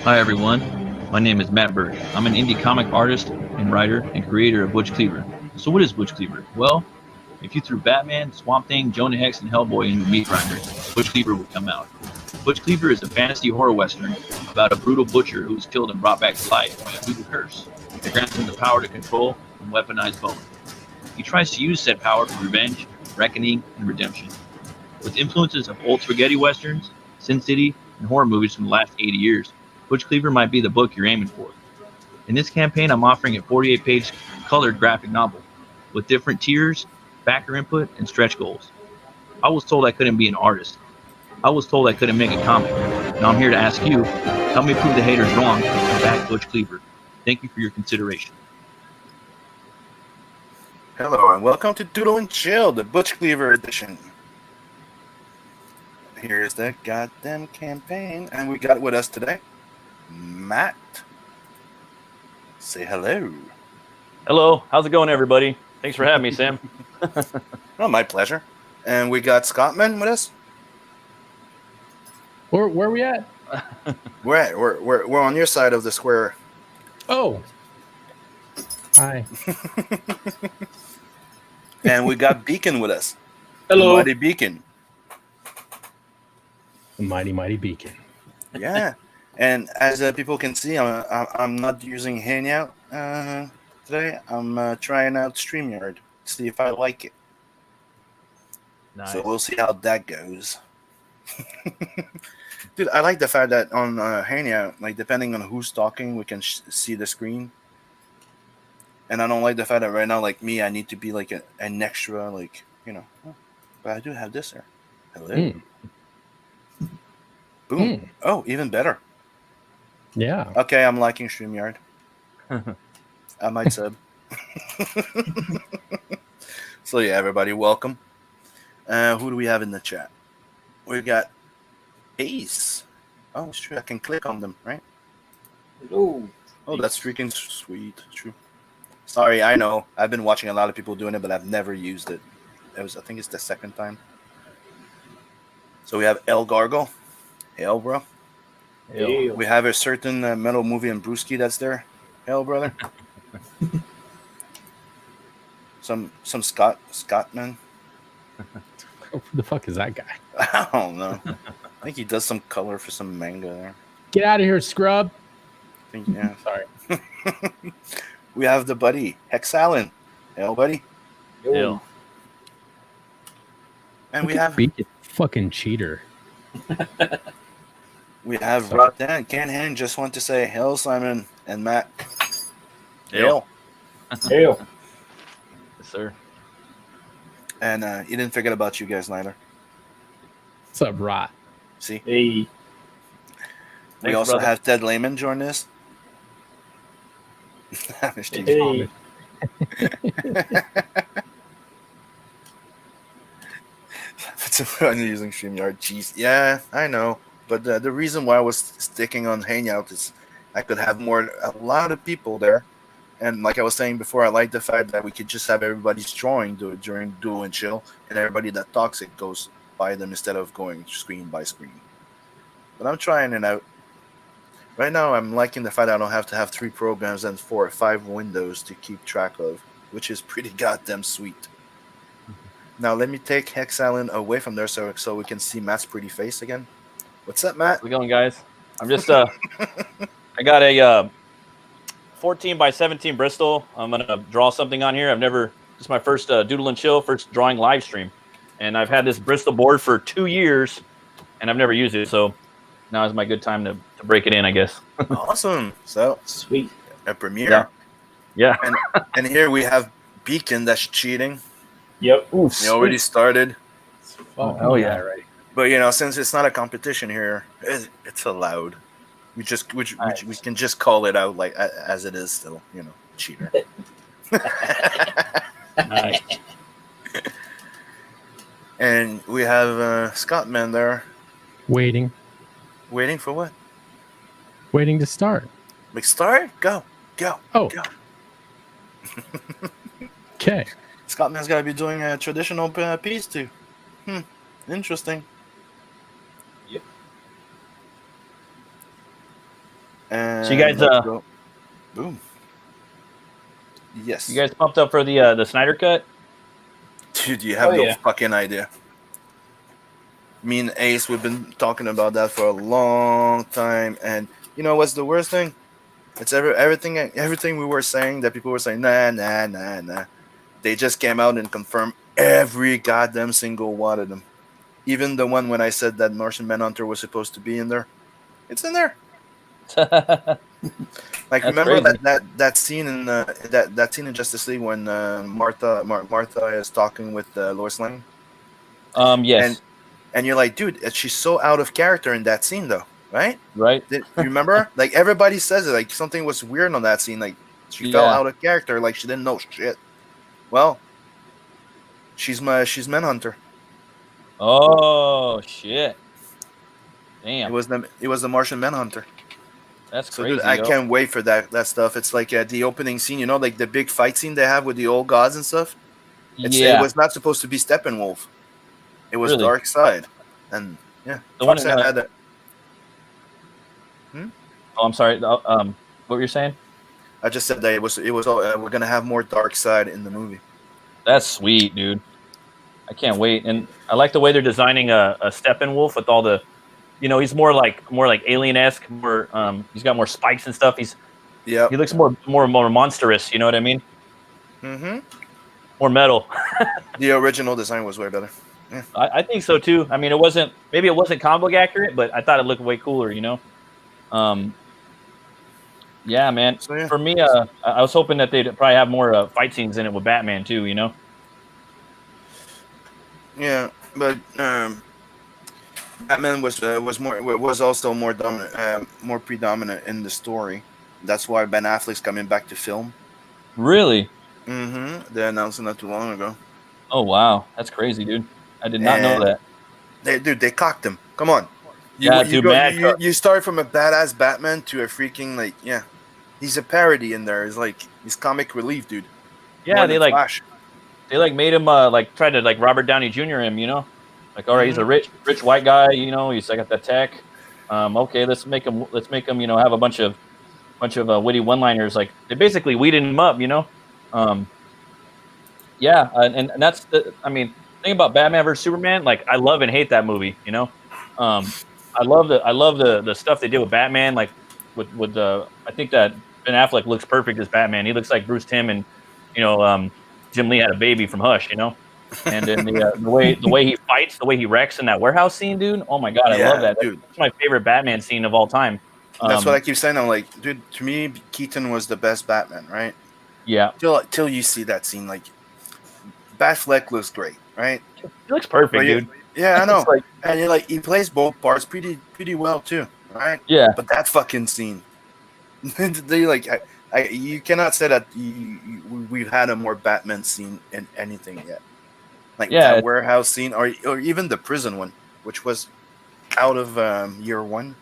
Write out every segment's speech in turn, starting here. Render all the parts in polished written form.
Hi everyone, my name is Matt Bird. I'm an indie comic artist and writer and creator of Butch Cleaver. So what is Butch Cleaver? Well, if you threw Batman, Swamp Thing, Jonah Hex, and Hellboy into a meat grinder, Butch Cleaver would come out. Butch Cleaver is a fantasy horror western about a brutal butcher who is killed and brought back to life by a voodoo curse that grants him the power to control and weaponize bone. He tries to use said power for revenge, reckoning, and redemption. With influences of old spaghetti westerns, Sin City, and horror movies from the last 80 years, Butch Cleaver might be the book you're aiming for. In this campaign, I'm offering a 48-page colored graphic novel with different tiers, backer input, and stretch goals. I was told I couldn't be an artist. I was told I couldn't make a comic. Now I'm here to ask you, help me prove the haters wrong and back Butch Cleaver. Thank you for your consideration. Hello and welcome to Doodle and Chill, the Butch Cleaver edition. Here's the goddamn campaign, and we got with us today Matt. Say hello. Hello, how's it going, everybody? Thanks for having me, Sam. Oh, my pleasure. And we got Scotman with us. Where are we at? We're on your side of the square. Oh, hi. And we got Beacon with us. Hello. Mighty Beacon. The mighty beacon. Yeah. And as people can see, I'm not using Hangout today. I'm trying out StreamYard. See if I like it. Nice. So we'll see how that goes. Dude, I like the fact that on Hangout, like depending on who's talking, we can see the screen. And I don't like the fact that right now, like me, I need to be like an extra, like, you know. But I do have this here. Hello. Boom. Oh, even better. Yeah. Okay, I'm liking StreamYard. I might sub. So yeah, everybody, welcome. Who do we have in the chat? We got Ace. Oh, it's true. I can click on them, right? Hello. Oh, that's freaking sweet. True. Sorry, I know. I've been watching a lot of people doing it, but I've never used it. I think it's the second time. So we have El Gargle. Hell, bro. Hey. We have a certain metal movie and Brewski that's there. Hell, brother. some Scotman. Who the fuck is that guy? I don't know. I think he does some color for some manga there. Get out of here, scrub. I think, yeah. Sorry. We have the buddy, Hex Allen. Hell, buddy. Ew. And we have Beacon. Fucking cheater. we have Rodan. Can't Hand just want to say hell, Simon and Matt. Hell. Hey. Yes, sir. And he didn't forget about you guys neither. What's up, Rot? See? Hey. We Thanks, also brother. have Ted Lehman join us. Mr. Hey. I'm using StreamYard. Jeez. Yeah, I know. But the reason why I was sticking on Hangout is I could have a lot of people there. And like I was saying before, I like the fact that we could just have everybody's drawing during Duel and Chill, and everybody that talks it goes by them instead of going screen by screen. But I'm trying it out. Right now, I'm liking the fact that I don't have to have 3 programs and 4 or 5 windows to keep track of, which is pretty goddamn sweet. Now, let me take Hex Allen away from there so we can see Matt's pretty face again. What's up, Matt? How's it going, guys? I'm just, I got a 14 by 17 Bristol. I'm going to draw something on here. This is my first Doodle and Chill, first drawing live stream. And I've had this Bristol board for 2 years, and I've never used it. So now is my good time to break it in, I guess. Awesome. So, Sweet. a premiere. Yeah. And here we have Beacon that's cheating. Yep. Ooh, He already started. Oh, yeah. right. But, since it's not a competition here, it's allowed. We can just call it out like as it is still, cheater. Nice. And we have Scotman there. Waiting Waiting for what? to start. Like start? Go. Oh. Okay. Scotman's got to be doing a traditional piece too. Interesting. Yep. And So you guys, let's go. Boom. Yes. you guys pumped up for the Snyder Cut? Dude, you have Oh, no yeah. fucking idea. Me and Ace, we've been talking about that for a long time, and you know what's the worst thing? It's everything we were saying that people were saying, nah. They just came out and confirmed every goddamn single one of them. Even the one when I said that Martian Manhunter was supposed to be in there. It's in there. Like, That's remember crazy. that scene in that scene in Justice League when Martha is talking with Lois Lane, Yes, and you're like, dude, she's so out of character in that scene, though, right? right. You remember? Like, everybody says it. Like, something was weird on that scene. Like, she fell Yeah. out of character. Like, she didn't know shit. Well, she's Manhunter. Oh shit! Damn, It was the Martian Manhunter. that's So, crazy. dude, I Yo. can't wait for that stuff. It's like the opening scene, you know, like the big fight scene they have with the old gods and stuff. It Yeah, was not supposed to be Steppenwolf. It was really. Dark Side, and yeah, The one in, Fox had it. Oh, I'm sorry. What were you saying? I just said that it was we're gonna have more Dark Side in the movie. That's sweet, dude. I can't wait, and I like the way they're designing a Steppenwolf with all the, he's more like alien-esque. He's got more spikes and stuff. Yeah. He looks more monstrous. You know what I mean? Mm-hmm. More metal. The original design was way better. I think so too. I mean, it wasn't comic book accurate, but I thought it looked way cooler. Yeah, man. So, yeah. For me, I was hoping that they'd probably have more fight scenes in it with Batman too. Yeah, but Batman was also more dominant, more predominant in the story. That's why Ben Affleck's coming back to film. Really? Mm-hmm. They announced it not too long ago. Oh wow, that's crazy, dude. I did not know that. They cocked him. Come on. Yeah, dude, mad cock. You start from a badass Batman to a freaking he's a parody in there. He's comic relief, dude. Yeah, More they than Flash. made him tried to Robert Downey Jr. him. Like, all right, he's a rich white guy. He's got the tech. Okay, let's make him have a bunch of witty one-liners. Like, they basically weeded him up. Yeah, and that's the thing about Batman versus Superman. Like, I love and hate that movie. I love the stuff they did with Batman. Like, with I think that Ben Affleck looks perfect as Batman. He looks like Bruce Timm and Jim Lee had a baby from Hush. And then the way he fights, the way he wrecks in that warehouse scene, dude. Oh my god, I love that. Dude. That's my favorite Batman scene of all time. That's what I keep saying. I'm like, dude, to me, Keaton was the best Batman, right? Yeah, Till you see that scene, like, Batfleck looks great, right? he looks perfect, dude. Yeah, I know. It's like, And he plays both parts pretty well too, right? yeah, But that fucking scene, you cannot say that we've had a more Batman scene in anything yet. Like, Yeah. that warehouse scene, or even the prison one, which was out of year one.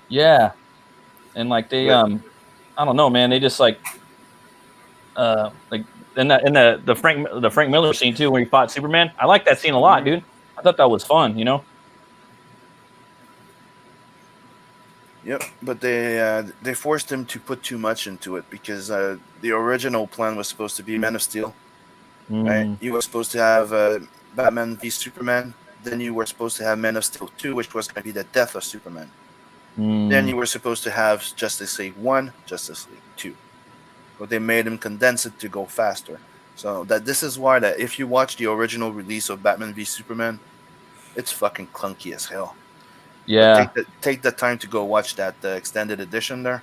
yeah, and like they I don't know, man. They just like in the Frank Miller scene too, where he fought Superman. I like that scene a lot, dude. I thought that was fun. Yep, but they forced him to put too much into it because the original plan was supposed to be Man of Steel. Right? You were supposed to have Batman v Superman. Then you were supposed to have Man of Steel 2, which was going to be the death of Superman. Then you were supposed to have Justice League 1, Justice League 2. But they made him condense it to go faster. So this is why that if you watch the original release of Batman v Superman, it's fucking clunky as hell. Yeah. Take the time to go watch that extended edition there.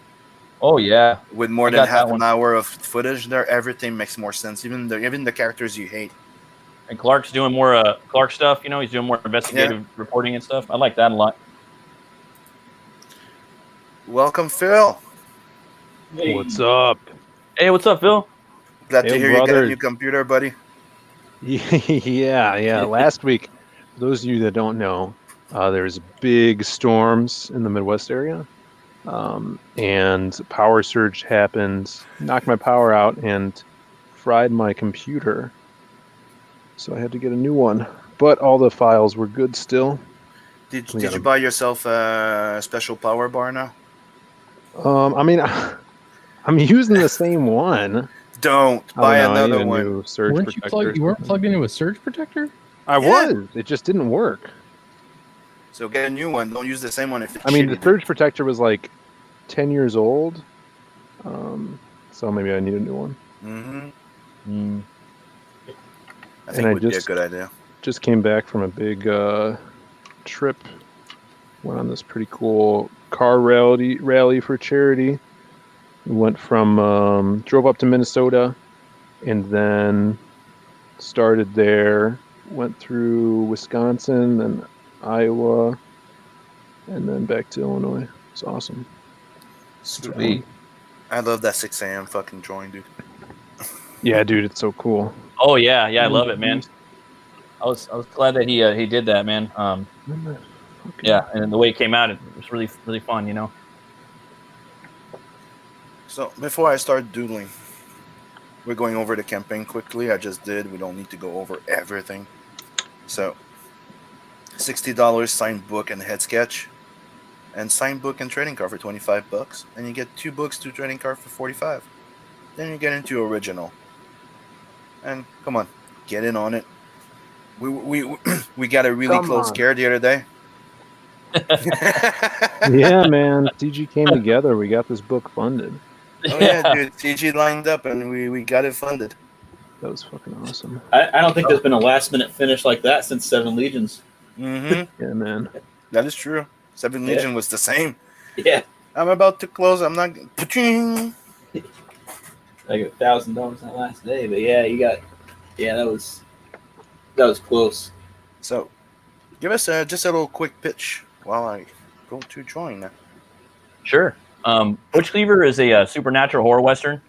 Oh yeah. With more than half an hour of footage there, everything makes more sense. Even the characters you hate. And Clark's doing more Clark stuff. He's doing more investigative reporting and stuff. I like that a lot. Welcome, Phil. Hey. What's up? Hey, what's up, Phil? Glad to Hey, hear you got brother. a new computer, buddy. Yeah. Last week, for those of you that don't know, there's big storms in the Midwest area, and power surge happened, knocked my power out, and fried my computer. So I had to get a new one, but all the files were good still. Did We got you a- buy yourself a special power bar now? I mean, I'm using the same one. Don't I buy don't know, I need another a one. new surge Weren't you protector. you weren't plugged into a surge protector? I Yeah. was. It just didn't work. So get a new one. Don't use the same one if it's I mean, the shitty. surge protector was like 10 years old. So maybe I need a new one. Mm-hmm. I think I it would be a just- good idea. Just came back from a big trip. Went on this pretty cool car rally for charity. We went from drove up to Minnesota, and then started there. Went through Wisconsin and Iowa, and then back to Illinois. It's awesome. Sweet. I love that 6 a.m. fucking drawing, dude. Yeah, dude, it's so cool. Oh yeah, I love it, man. I was glad that he did that, man. Yeah, and the way it came out, it was really fun, you know. So before I start doodling, we're going over the campaign quickly. I just did. We don't need to go over everything. So $60 signed book and head sketch, and signed book and trading card for $25, and you get 2 books, 2 trading card for $45. Then you get into original. And come on, get in on it. We got a really Come close on. scare the other day. Yeah, man. CG came together. We got this book funded. Oh yeah, dude. CG lined up and we got it funded. That was fucking awesome. I don't think there's been a last minute finish like that since Seven Legions. Mm-hmm. Yeah, man. That is true. 7 Yeah. Legion was the same. Yeah, I'm about to close. I'm not. Paching! like $1,000 that last day. But yeah, that was close. So, give us just a little quick pitch while I go to drawing now. Sure. Butch Cleaver is a supernatural horror western.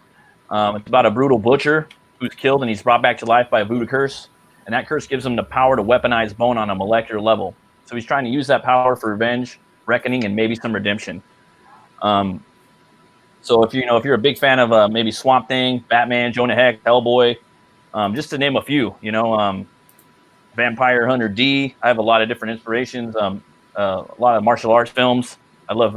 It's about a brutal butcher who's killed and he's brought back to life by a voodoo curse, and that curse gives him the power to weaponize bone on a molecular level. So he's trying to use that power for revenge, reckoning, and maybe some redemption. So if you're a big fan of maybe Swamp Thing, Batman, Jonah Hex, Hellboy, just to name a few, Vampire Hunter D. I have a lot of different inspirations. A lot of martial arts films. I love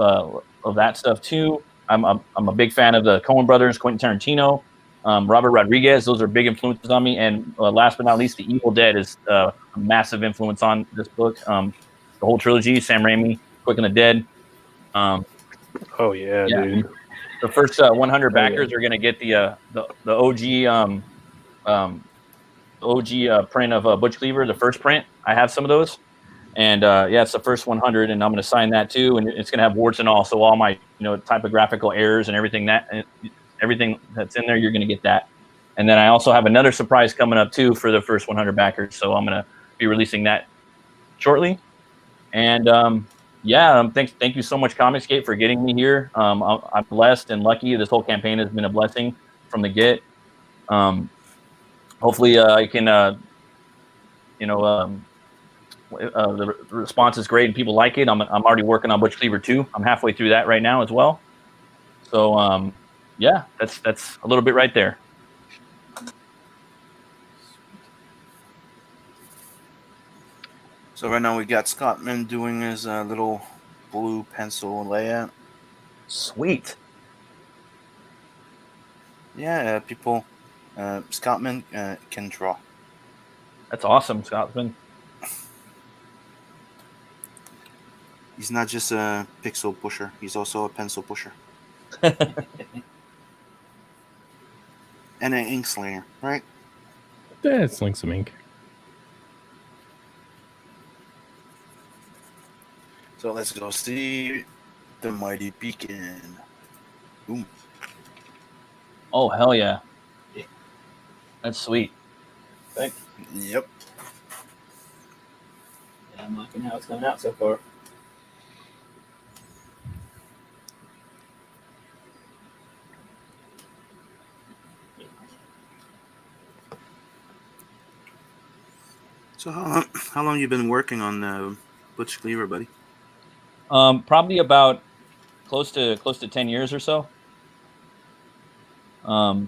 that stuff too. I'm a big fan of the Coen brothers, Quentin Tarantino, Robert Rodriguez. Those are big influences on me. And last but not least, The Evil Dead is a massive influence on this book. The whole trilogy, Sam Raimi, Quick and the Dead. Oh yeah, Yeah. dude. The first 100 backers are going to get the OG print of Butch Cleaver, the first print. I have some of those. And it's the first 100, and I'm going to sign that too. And it's going to have warts and all, so all my typographical errors and everything that's in there, you're going to get that. And then I also have another surprise coming up too for the first 100 backers, so I'm going to be releasing that shortly. And thank you so much, Comicsgate, for getting me here. I'm blessed and lucky. This whole campaign has been a blessing from the get. Hopefully, I can the response is great and people like it. I'm already working on Butch Cleaver 2. I'm halfway through that right now as well. So that's a little bit right there. So right now we got Scotman doing his little blue pencil layout. Sweet. Yeah, people, Scotman can draw. That's awesome, Scotsman. He's not just a pixel pusher. He's also a pencil pusher. And an ink slayer, right? Let's link some ink. So let's go see the mighty beacon. Boom. Oh hell yeah. That's sweet. Thanks. Yep. Yeah, I'm liking how it's coming out so far. So how long you been working on Butch Cleaver, buddy? Probably about close to 10 years or so. I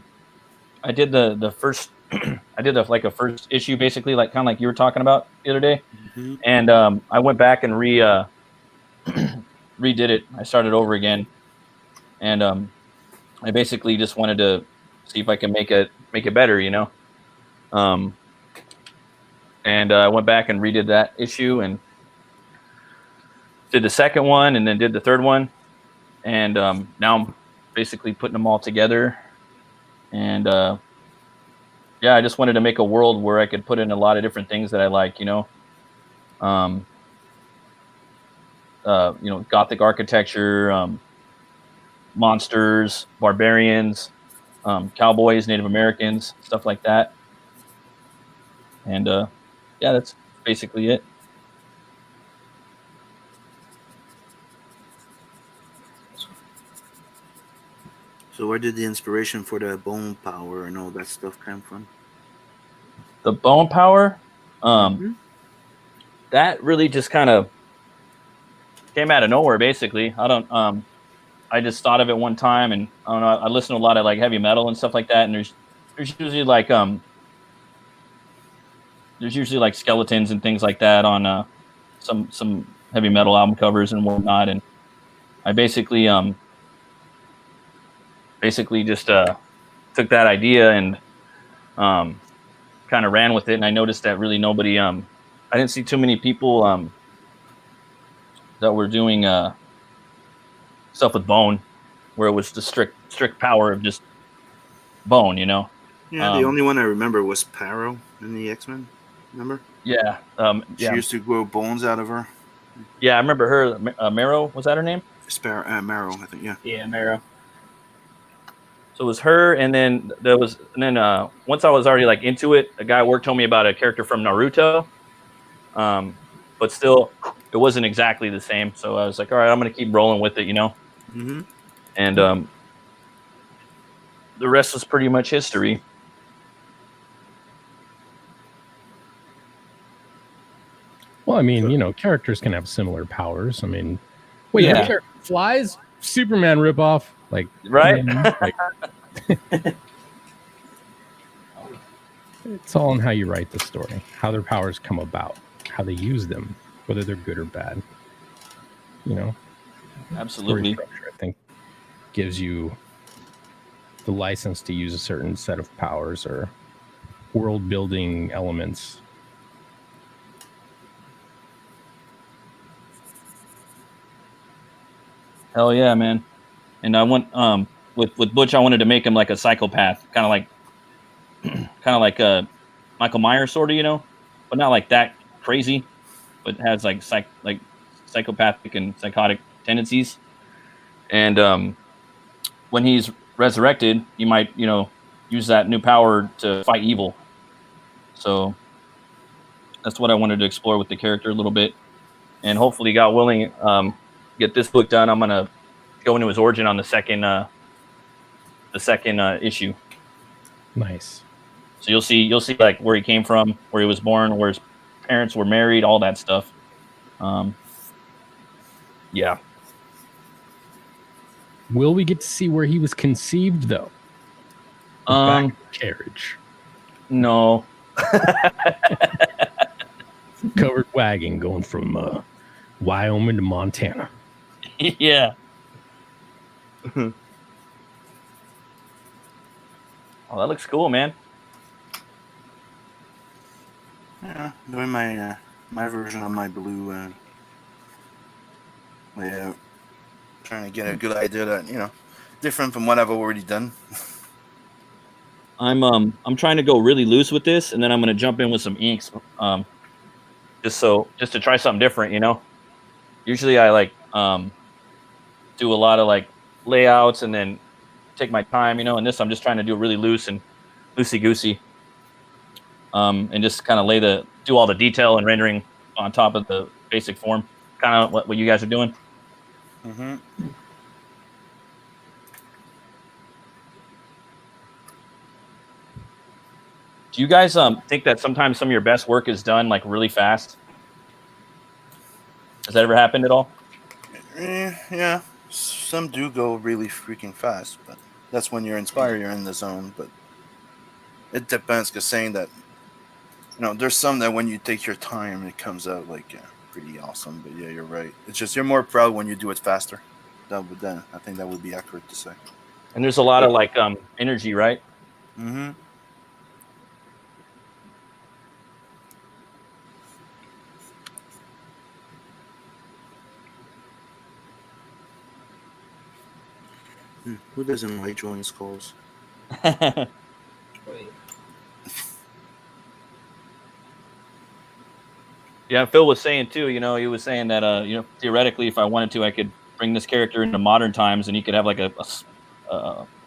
did the first I did a first issue, basically, like kind of like you were talking about the other day. Mm-hmm. And I went back and redid it. I started over again. and I basically just wanted to see if I can make it better, you know. And I went back and redid that issue and did the second one, and then did the third one, and now I'm basically putting them all together. And yeah, I just wanted to make a world where I could put in a lot of different things that I like, you know. You know, Gothic architecture, monsters, barbarians, cowboys, Native Americans, stuff like that. And yeah, that's basically it. So where did the inspiration for the bone power and all that stuff come from? The bone power, that really just kind of came out of nowhere. Basically, I just thought of it one time, and I don't know. I listen to a lot of like heavy metal and stuff like that, and there's usually like skeletons and things like that on some heavy metal album covers and whatnot, and I basically just took that idea and kind of ran with it, and I noticed that really nobody I didn't see too many people that were doing stuff with bone, where it was the strict power of just bone, you know. Yeah, the only one I remember was Paro in the X-Men. Remember? Yeah. She used to grow bones out of her. Yeah, I remember her. Marrow, was that her name? Marrow, I think. Yeah. Yeah, Marrow. So it was her, and then once I was already like into it, a guy at work told me about a character from Naruto, but still, it wasn't exactly the same. So I was like, all right, I'm gonna keep rolling with it, you know. Mm-hmm. And the rest was pretty much history. Well, I mean, you know, characters can have similar powers. I mean, wait, Yeah. your character flies? Superman ripoff? Like, Right? like, it's all in how you write the story, how their powers come about, how they use them, whether they're good or bad. You know, Absolutely. story structure, I think, gives you the license to use a certain set of powers or world building elements. Hell yeah, man. And I want with Butch, I wanted to make him like a psychopath, kind of like Michael Myers, sort of, you know, but not like that crazy, but has like psychopathic and psychotic tendencies. And when he's resurrected, you might, you know, use that new power to fight evil. So that's what I wanted to explore with the character a little bit, and hopefully, God willing, get this book done. I'm gonna go into his origin on the second issue. Nice. So you'll see like where he came from, where he was born, where his parents were married, all that stuff. Yeah. Will we get to see where he was conceived, though? Back in the carriage. No. Covered wagon going from Wyoming to Montana. Yeah. Oh, that looks cool, man. Yeah, doing my my version of my blue layout. Trying to get a good idea that, you know, different from what I've already done. I'm trying to go really loose with this, and then I'm gonna jump in with some inks, just to try something different, you know. Usually I like do a lot of like layouts and then take my time, you know. And this I'm just trying to do really loose and loosey goosey, and just kind of do all the detail and rendering on top of the basic form, kind of what you guys are doing. Mm-hmm. Do you guys think that sometimes some of your best work is done like really fast? Has that ever happened at all? Yeah, some do go really freaking fast, but that's when you're inspired, you're in the zone. But it depends, because saying that, you know, there's some that when you take your time, it comes out like pretty awesome. But yeah, you're right. It's just you're more proud when you do it faster I think that would be accurate to say. And there's a lot of like energy, right? Mm-hmm. Who doesn't like drawing skulls? Yeah, Phil was saying too. You know, he was saying that theoretically, if I wanted to, I could bring this character into modern times, and he could have like a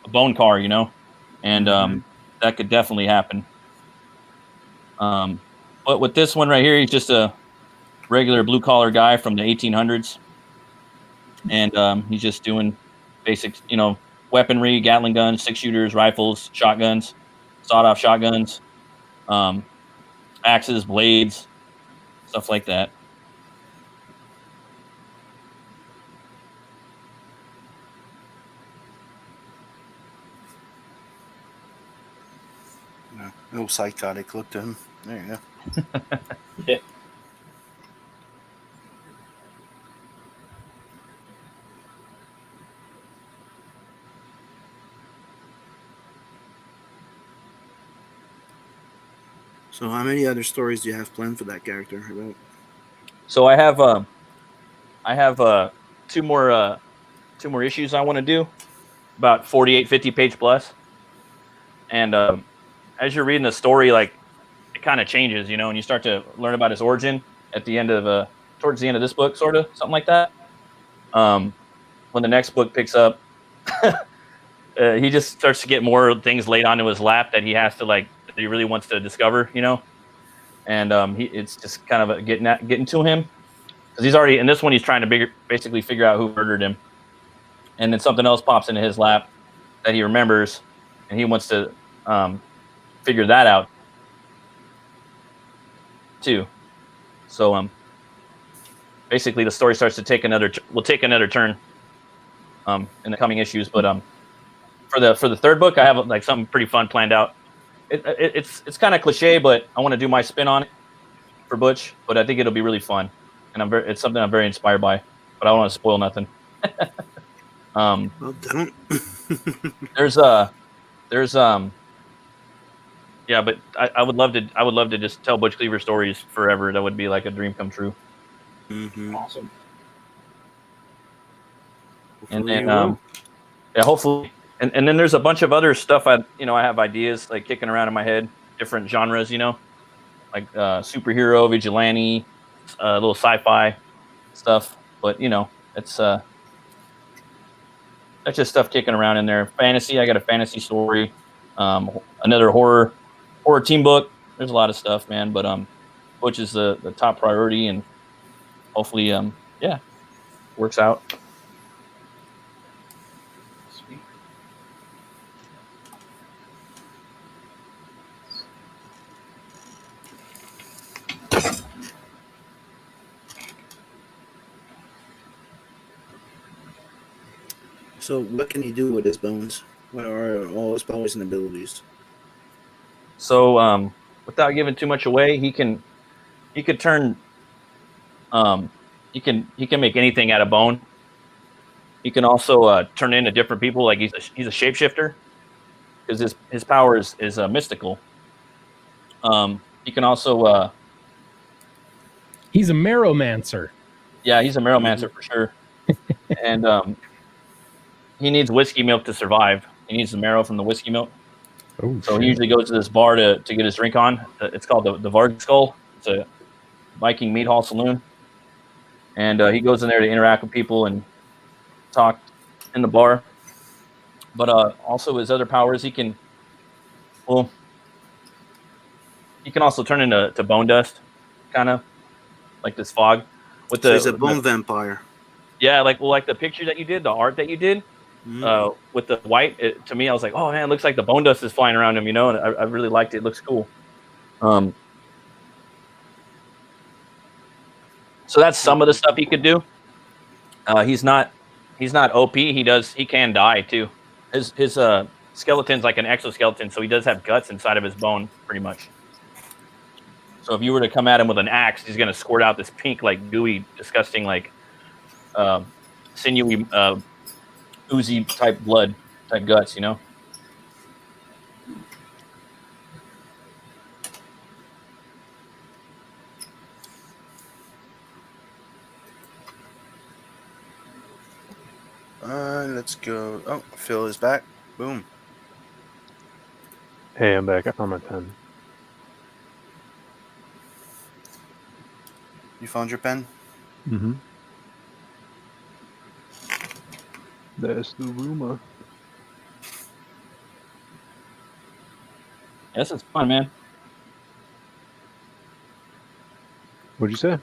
bone car, you know, and that could definitely happen. But with this one right here, he's just a regular blue collar guy from the 1800s, and he's just doing basic, you know, weaponry, Gatling guns, 6-shooters, rifles, shotguns, sawed-off shotguns, axes, blades, stuff like that. Yeah, a little psychotic look to him. There you go. Yeah. So, how many other stories do you have planned for that character? About? So I have two more issues I want to do, about 48, 50 page plus. And as you're reading the story, like it kind of changes, you know, and you start to learn about his origin at the end of towards the end of this book, sort of something like that. When the next book picks up, he just starts to get more things laid onto his lap that he has to that he really wants to discover, you know. And it's just kind of getting to him, because he's already in this one. He's trying to basically figure out who murdered him, and then something else pops into his lap that he remembers, and he wants to figure that out too. So basically, the story starts to take another turn in the coming issues. But for the third book, I have like something pretty fun planned out. It's kind of cliche, but I want to do my spin on it for Butch. But I think it'll be really fun, and it's something I'm very inspired by. But I don't want to spoil nothing. Well, don't. Yeah, but I would love to just tell Butch Cleaver stories forever. That would be like a dream come true. Mm-hmm. Awesome. And then hopefully, and then there's a bunch of other stuff I have ideas like kicking around in my head, different genres, you know, like superhero, vigilante, a little sci-fi stuff. But you know, it's that's just stuff kicking around in there. Fantasy, I got a fantasy story, another horror team book. There's a lot of stuff, man. But Butch is the top priority, and hopefully, works out. Sweet. So, what can he do with his bones? What are all his powers and abilities? So, without giving too much away, he could turn. He can make anything out of bone. He can also turn into different people. Like he's a shapeshifter, because his power is mystical. He can also. He's a Marrowmancer. Yeah, he's a Marrowmancer for sure. And he needs whiskey milk to survive. He needs the marrow from the whiskey milk. Oh, So he usually goes to this bar to get his drink on. It's called the Varg Skull. It's a Viking meat hall saloon. And he goes in there to interact with people and talk in the bar. But also his other powers, he can also turn into bone dust, kind of like this fog. So he's a bone vampire. Yeah, like the picture that you did, the art that you did. With the white, to me, I was like, oh man, it looks like the bone dust is flying around him, you know, and I really liked it. It looks cool. So that's some of the stuff he could do. He's not OP. He can die too. His skeleton's like an exoskeleton, so he does have guts inside of his bone, pretty much. So if you were to come at him with an axe, he's gonna squirt out this pink, like gooey, disgusting, like sinewy oozy type blood, type guts, you know. Let's go. Oh, Phil is back. Boom. Hey, I'm back. I found my pen. You found your pen? Mm-hmm. That's the rumor. This is fun, man. What'd you say?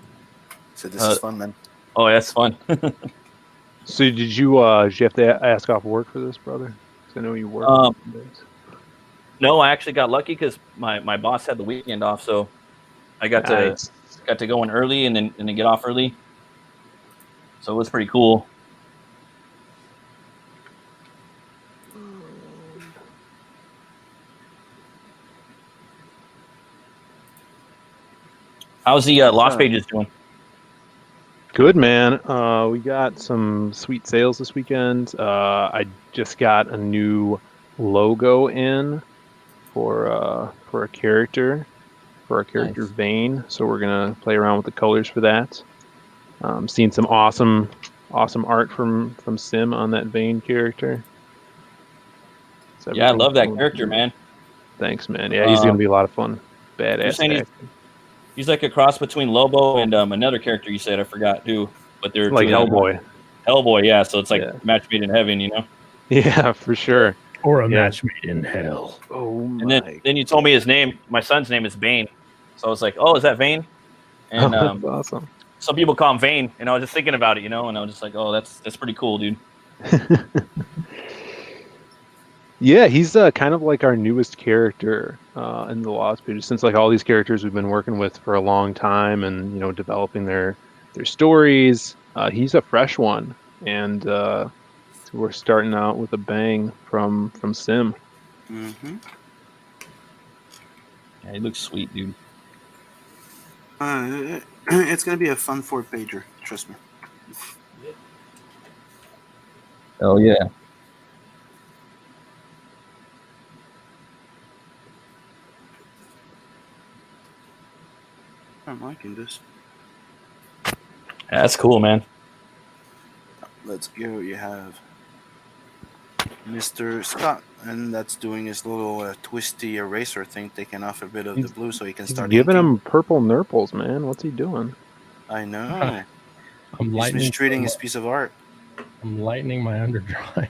So this is fun, man. Oh, that's fun. So did you have to ask off work for this, brother? 'Cause I know you work. some days. No, I actually got lucky because my boss had the weekend off, so I got Nice. to go in early and then get off early. So it was pretty cool. How's the Lost Pages doing? Good, man. We got some sweet sales this weekend. I just got a new logo in for a character, Nice. Vane. So we're gonna play around with the colors for that. Seen some awesome art from Sim on that Vane character. So Yeah, I love that everything's character, going man. Thanks, man. Yeah, he's gonna be a lot of fun. Badass. saying act. He's like a cross between Lobo and another character you said, I forgot who, but they're Like two of them. Hellboy. Hellboy, yeah. So it's like Yeah. match made in heaven, you know. Yeah, for sure. Or a Yeah. match made in hell. Oh And then you told me his name. My son's name is Vane, so I was like, oh, is that Vane? And that's awesome. some people call him Vane, and I was just thinking about it, you know, and I was just like, oh, that's pretty cool, dude. Yeah, he's kind of like our newest character in the Lost Pages, since like all these characters we've been working with for a long time, and developing their stories. He's a fresh one, and so we're starting out with a bang from Sim. Mm-hmm. Yeah, he looks sweet, dude. It's gonna be a fun 4-pager. Trust me. Oh yeah. I'm liking this. Yeah, that's cool, man. Let's go. You have Mr. Scott, and that's doing his little twisty eraser thing, taking off a bit of the blue so he can He's start giving inking. him purple nurples, man. What's he doing? I know. I'm He's lightening. mistreating his piece of art. I'm lightening my underdrawing.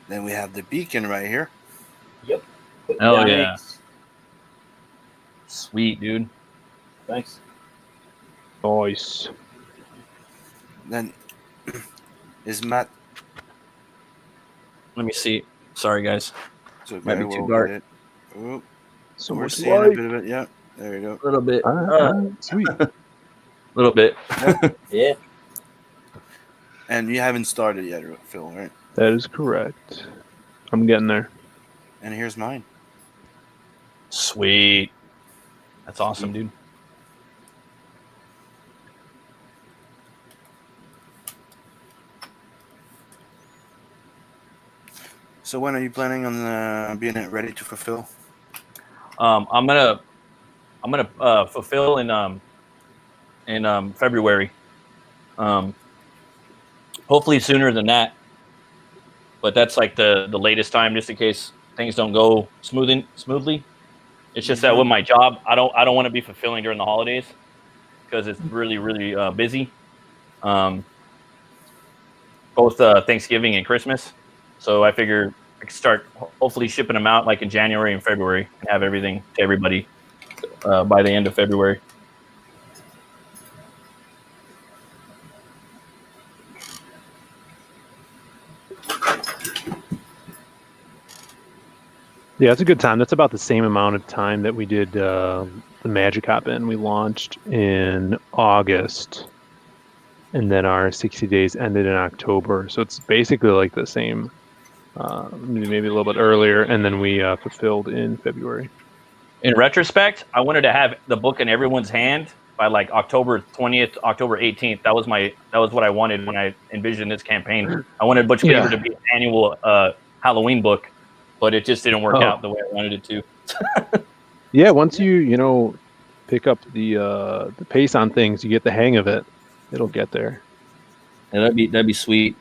Then we have the beacon right here. Yep. Put Oh, down yeah. eggs. Sweet, dude. Thanks. Nice. Then is Matt. Let me see. Sorry, guys. So Might be too we'll dark. get it. Oh, So we're much seeing a light. bit of it. Yeah, there you go. A little bit. All right, sweet. Little bit. Yeah. And you haven't started yet, Phil, right? That is correct. I'm getting there. And here's mine. Sweet. That's awesome, dude. So when are you planning on being ready to fulfill? I'm gonna fulfill in February. Hopefully sooner than that, but that's like the latest time, just in case things don't go smoothly. It's just that with my job, I don't want to be fulfilling during the holidays because it's really busy. Both Thanksgiving and Christmas. So I figure I can start hopefully shipping them out like in January and February and have everything to everybody by the end of February. Yeah, it's a good time. That's about the same amount of time that we did the Magic Hop in. We launched in August, and then our 60 days ended in October. So it's basically like the same, maybe a little bit earlier, and then we fulfilled in February. In retrospect, I wanted to have the book in everyone's hand by like October 20th, October 18th. That was what I wanted when I envisioned this campaign. I wanted Butch Cleaver to be an annual Halloween book, but it just didn't work out the way I wanted it to. Yeah, once you pick up the pace on things, you get the hang of it. It'll get there. Yeah, that'd be sweet.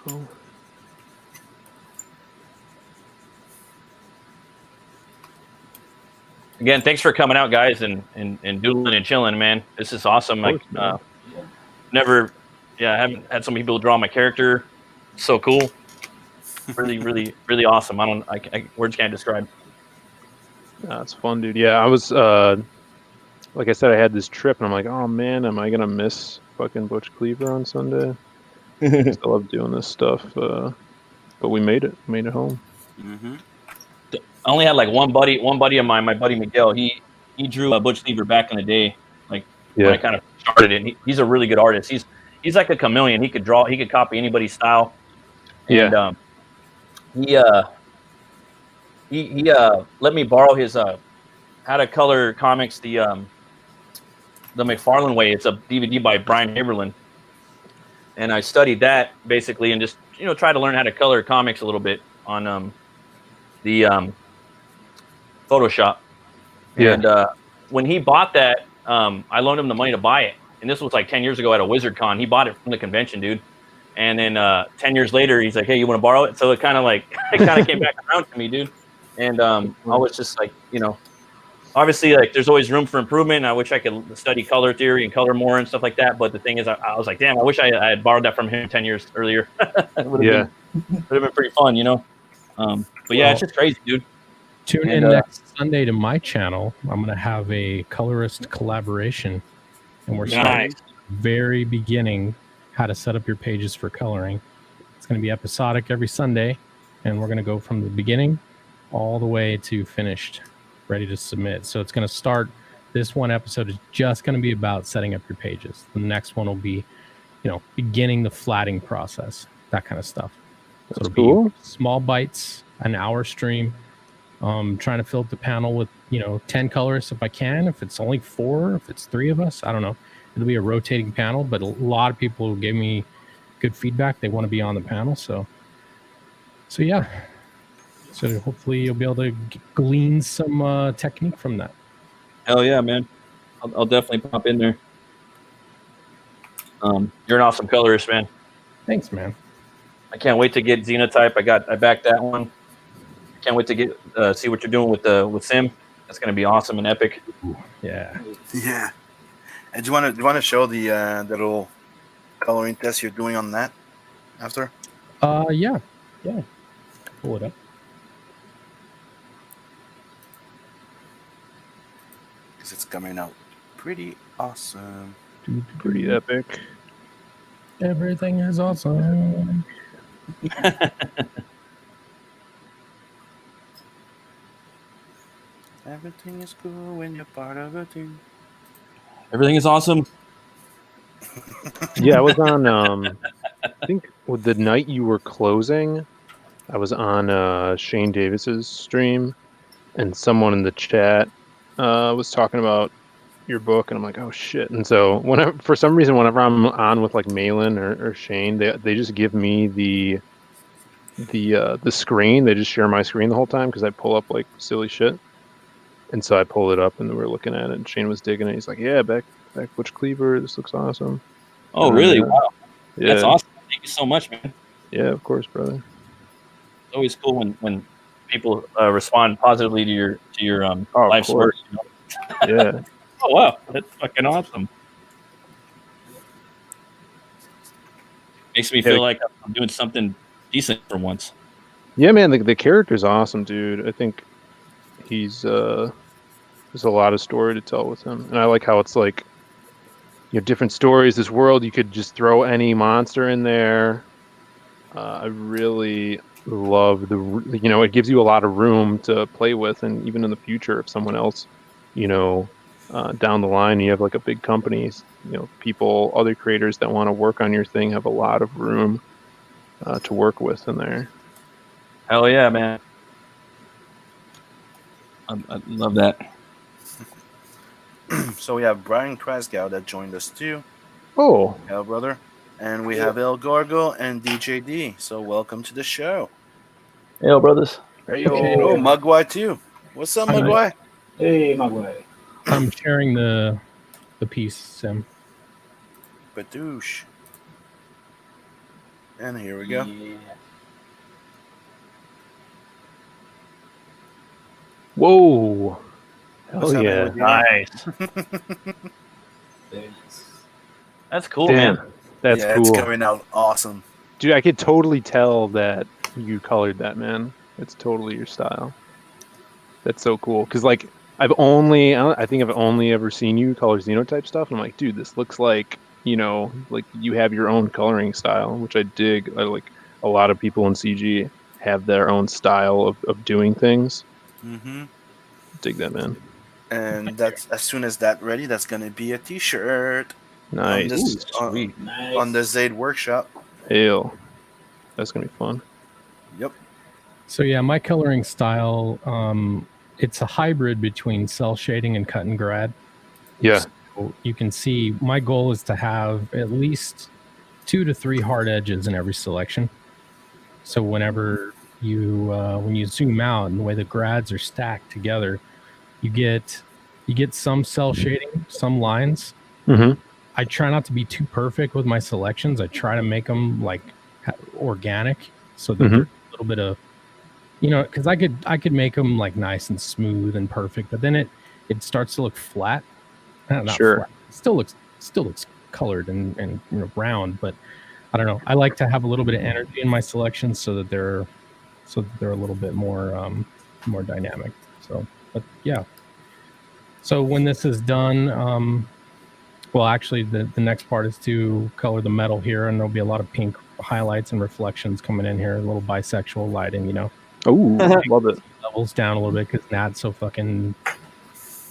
Cool. Again, thanks for coming out, guys, and doodling and chilling, man. This is awesome. Like, I haven't had so many people draw my character. So cool. Really, really, really awesome. Words can't describe. That's fun, dude. Yeah, I was like I said, I had this trip, and I'm like, oh man, am I gonna miss fucking Butch Cleaver on Sunday? I still love doing this stuff, but we made it home. Mm-hmm. I only had like one buddy of mine, my buddy Miguel. He drew Butch Cleaver back in the day, like when I kind of started it. And he's a really good artist. He's like a chameleon. He could draw. He could copy anybody's style. And, he let me borrow his How to Color Comics, the McFarlane Way. It's a DVD by Brian Haberlin, and I studied that basically, and just try to learn how to color comics a little bit on the Photoshop. Yeah. And when he bought that, I loaned him the money to buy it, and this was like 10 years ago at a WizardCon. He bought it from the convention, dude. And then 10 years later, he's like, "Hey, you want to borrow it?" So it kind of came back around to me, dude. And I was just like, obviously, like there's always room for improvement. And I wish I could study color theory and color more and stuff like that. But the thing is, I was like, damn, I wish I had borrowed that from him 10 years earlier. Would have been pretty fun, But yeah, it's just crazy, dude. Tune in next Sunday to my channel. I'm going to have a colorist collaboration, and we're starting at the very beginning how to set up your pages for coloring. It's going to be episodic every Sunday, and we're going to go from the beginning all the way to finished, ready to submit. So it's going to start. This one episode is just going to be about setting up your pages. The next one will be, beginning the flatting process, that kind of stuff. So it'll be small bites, an hour stream. Trying to fill up the panel with 10 colorists if I can. If it's only 4, if it's 3 of us, I don't know. It'll be a rotating panel, but a lot of people gave me good feedback. They want to be on the panel, so yeah. So hopefully you'll be able to glean some technique from that. Hell yeah, man! I'll definitely pop in there. You're an awesome colorist, man. Thanks, man. I can't wait to get Xenotype. I backed that one. Can't wait to get see what you're doing with Sim. That's gonna be awesome and epic. Yeah. Yeah. And do you want to show the little coloring test you're doing on that after? Yeah. Pull it up. Because it's coming out pretty awesome. Pretty epic. Everything is awesome. Everything is cool when you're part of a team. Everything is awesome. Yeah, I was on. I think with the night you were closing, I was on Shane Davis's stream, and someone in the chat was talking about your book, and I'm like, oh shit! And so for some reason, whenever I'm on with like Malin or Shane, they just give me the screen. They just share my screen the whole time because I pull up like silly shit. And so I pulled it up, and we were looking at it, and Shane was digging it. He's like, yeah, back Butch Cleaver. This looks awesome. Oh, really? Wow. Yeah. That's awesome. Thank you so much, man. Yeah, of course, brother. It's always cool when people respond positively to your life's work. Yeah. Oh, wow. That's fucking awesome. Makes me feel like I'm doing something decent for once. Yeah, man, the character's awesome, dude. I think he's there's a lot of story to tell with him, and I like how it's like different stories. This world, you could just throw any monster in there. I really love it gives you a lot of room to play with, and even in the future, if someone else, down the line, you have like a big company, people, other creators that want to work on your thing have a lot of room to work with in there. Hell yeah, man. I love that. So we have Brian Krasgow that joined us too. Oh, Hello, brother. And we have El Gorgo and DJD. So welcome to the show. Hey, brothers. Oh, Mugwai too. What's up, Hi. Mugwai? Hey, my boy. I'm sharing the piece, Sim. Badoosh. And here we go. Yeah. whoa. What's Hell happening yeah. with you? Nice. Very nice. That's cool, Damn. man. That's Yeah, cool. it's coming out awesome. Dude, I could totally tell that you colored that, man. It's totally your style. That's so cool. Because, like, I think I've only ever seen you color Xenotype stuff. And I'm like, dude, this looks like, like you have your own coloring style, which I dig. I like a lot of people in CG have their own style of doing things. Mm-hmm. Dig that, man. And that's as soon as that's ready, that's gonna be a T-shirt Nice. Sweet. Nice. on the Zaid workshop. Hail. That's going to be fun. Yep. So yeah, my coloring style, it's a hybrid between cell shading and cut and grad. Yeah. So you can see my goal is to have at least 2 to 3 hard edges in every selection. So whenever when you zoom out and the way the grads are stacked together, you get some cell shading, some lines. Mm-hmm. I try not to be too perfect with my selections. I try to make them like organic, so that there's a little bit of, because I could make them like nice and smooth and perfect, but then it starts to look flat. Not Sure. flat. It still looks colored and round, but I don't know. I like to have a little bit of energy in my selections so that they're a little bit more more dynamic. So, but yeah. So when this is done, well, actually, the next part is to color the metal here, and there'll be a lot of pink highlights and reflections coming in here, a little bisexual lighting, Oh, love it. levels down a little bit because Nad's